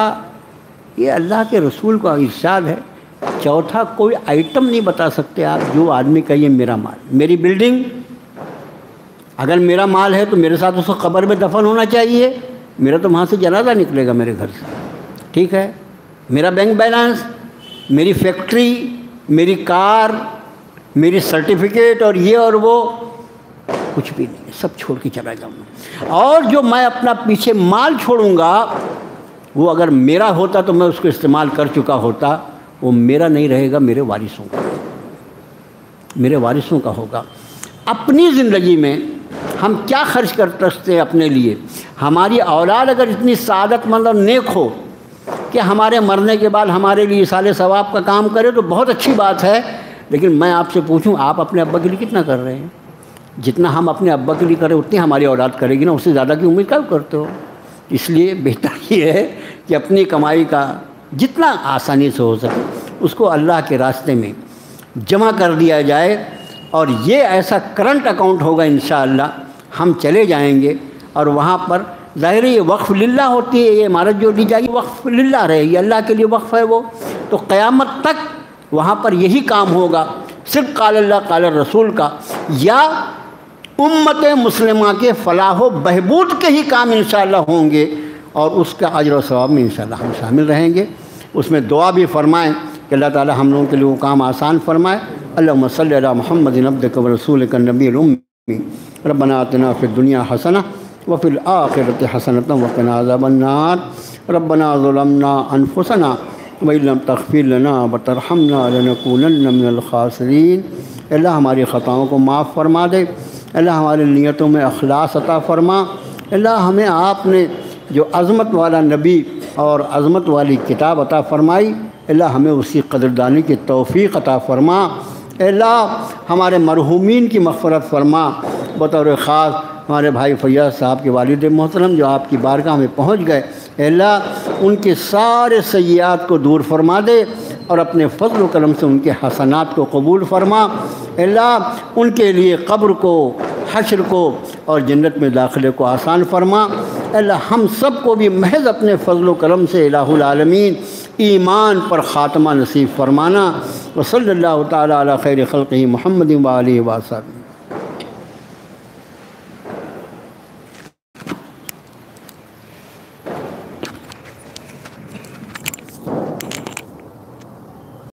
یہ اللہ کے رسول کا ارشاد ہے، چوتھا کوئی آئٹم نہیں بتا سکتے آپ جو آدمی کا یہ میرا مال، میری بلڈنگ، اگر میرا مال ہے تو میرے ساتھ اس کو قبر میں دفن ہونا چاہیے، میرا تو وہاں سے جنازہ نکلے گا میرے گھر سے، ٹھیک ہے، میرا بینک بیلنس، میری فیکٹری، میری کار، میری سرٹیفکیٹ اور یہ اور وہ، کچھ بھی نہیں، سب چھوڑ کے چلا جاؤں گا۔ اور جو میں اپنا پیچھے مال چھوڑوں گا وہ اگر میرا ہوتا تو میں اس کو استعمال کر چکا ہوتا، وہ میرا نہیں رہے گا، میرے وارثوں کا۔ میرے وارثوں کا ہوگا۔ اپنی زندگی میں ہم کیا خرچ کر سکتے ہیں اپنے لیے؟ ہماری اولاد اگر اتنی سعادت مند اور نیک ہو کہ ہمارے مرنے کے بعد ہمارے لیے ایصال ثواب کا کام کرے تو بہت اچھی بات ہے، لیکن میں آپ سے پوچھوں آپ اپنے ابا کے لیے کتنا کر رہے ہیں؟ جتنا ہم اپنے ابا کے لیے کریں اتنی ہماری اولاد کرے گی نا، اس سے زیادہ کی امید کب کرتے ہو؟ اس لیے بہتر یہ ہے کہ اپنی کمائی کا جتنا آسانی سے ہو سکے اس کو اللہ کے راستے میں جمع کر دیا جائے، اور یہ ایسا کرنٹ اکاؤنٹ ہوگا انشاءاللہ، ہم چلے جائیں گے اور وہاں پر ظاہر یہ وقف للہ ہوتی ہے، یہ عمارت جو دی جائے گی وقف للہ رہے گی، اللہ کے لیے وقف ہے وہ، تو قیامت تک وہاں پر یہی کام ہوگا، صرف قال اللہ قال الرسول کا یا امت مسلمہ کے فلاح و بہبود کے ہی کام انشاءاللہ ہوں گے، اور اس کا اجر و ثواب میں انشاءاللہ ہم شامل رہیں گے۔ اس میں دعا بھی فرمائیں کہ اللہ تعالی ہم لوگوں کے لیے وہ کام آسان فرمائے۔ اللہم صلی علی محمد عبدک و رسولک النبی الامی ربنا آتنا فی الدنیا حسنہ وفی الآخرۃ حسنۃ وقنا عذاب النار ربنا ظلمنا انفسنا وإن لم تغفر لنا وترحمنا لنکونن من الخاسرین۔ اللہ ہماری خطاؤں کو معاف فرما دے، اللہ ہماری نیتوں میں اخلاص عطا فرما، اللہ ہمیں آپ نے جو عظمت والا نبی اور عظمت والی کتاب عطا فرمائی، اللہ ہمیں اسی قدردانی کی توفیق عطا فرما، اللہ ہمارے مرحومین کی مغفرت فرما، بطور خاص ہمارے بھائی فیاض صاحب کے والد محترم جو آپ کی بارگاہ میں پہنچ گئے، اللہ ان کے سارے سیئات کو دور فرما دے اور اپنے فضل و کرم سے ان کے حسنات کو قبول فرما، اللہ ان کے لیے قبر کو، حشر کو اور جنت میں داخلے کو آسان فرما، اللہ ہم سب کو بھی محض اپنے فضل و کرم سے الہ العالمین ایمان پر خاتمہ نصیب فرمانا۔ وصلی اللہ تعالی علی خیر خلقہ محمد و آلہ وصحبہ۔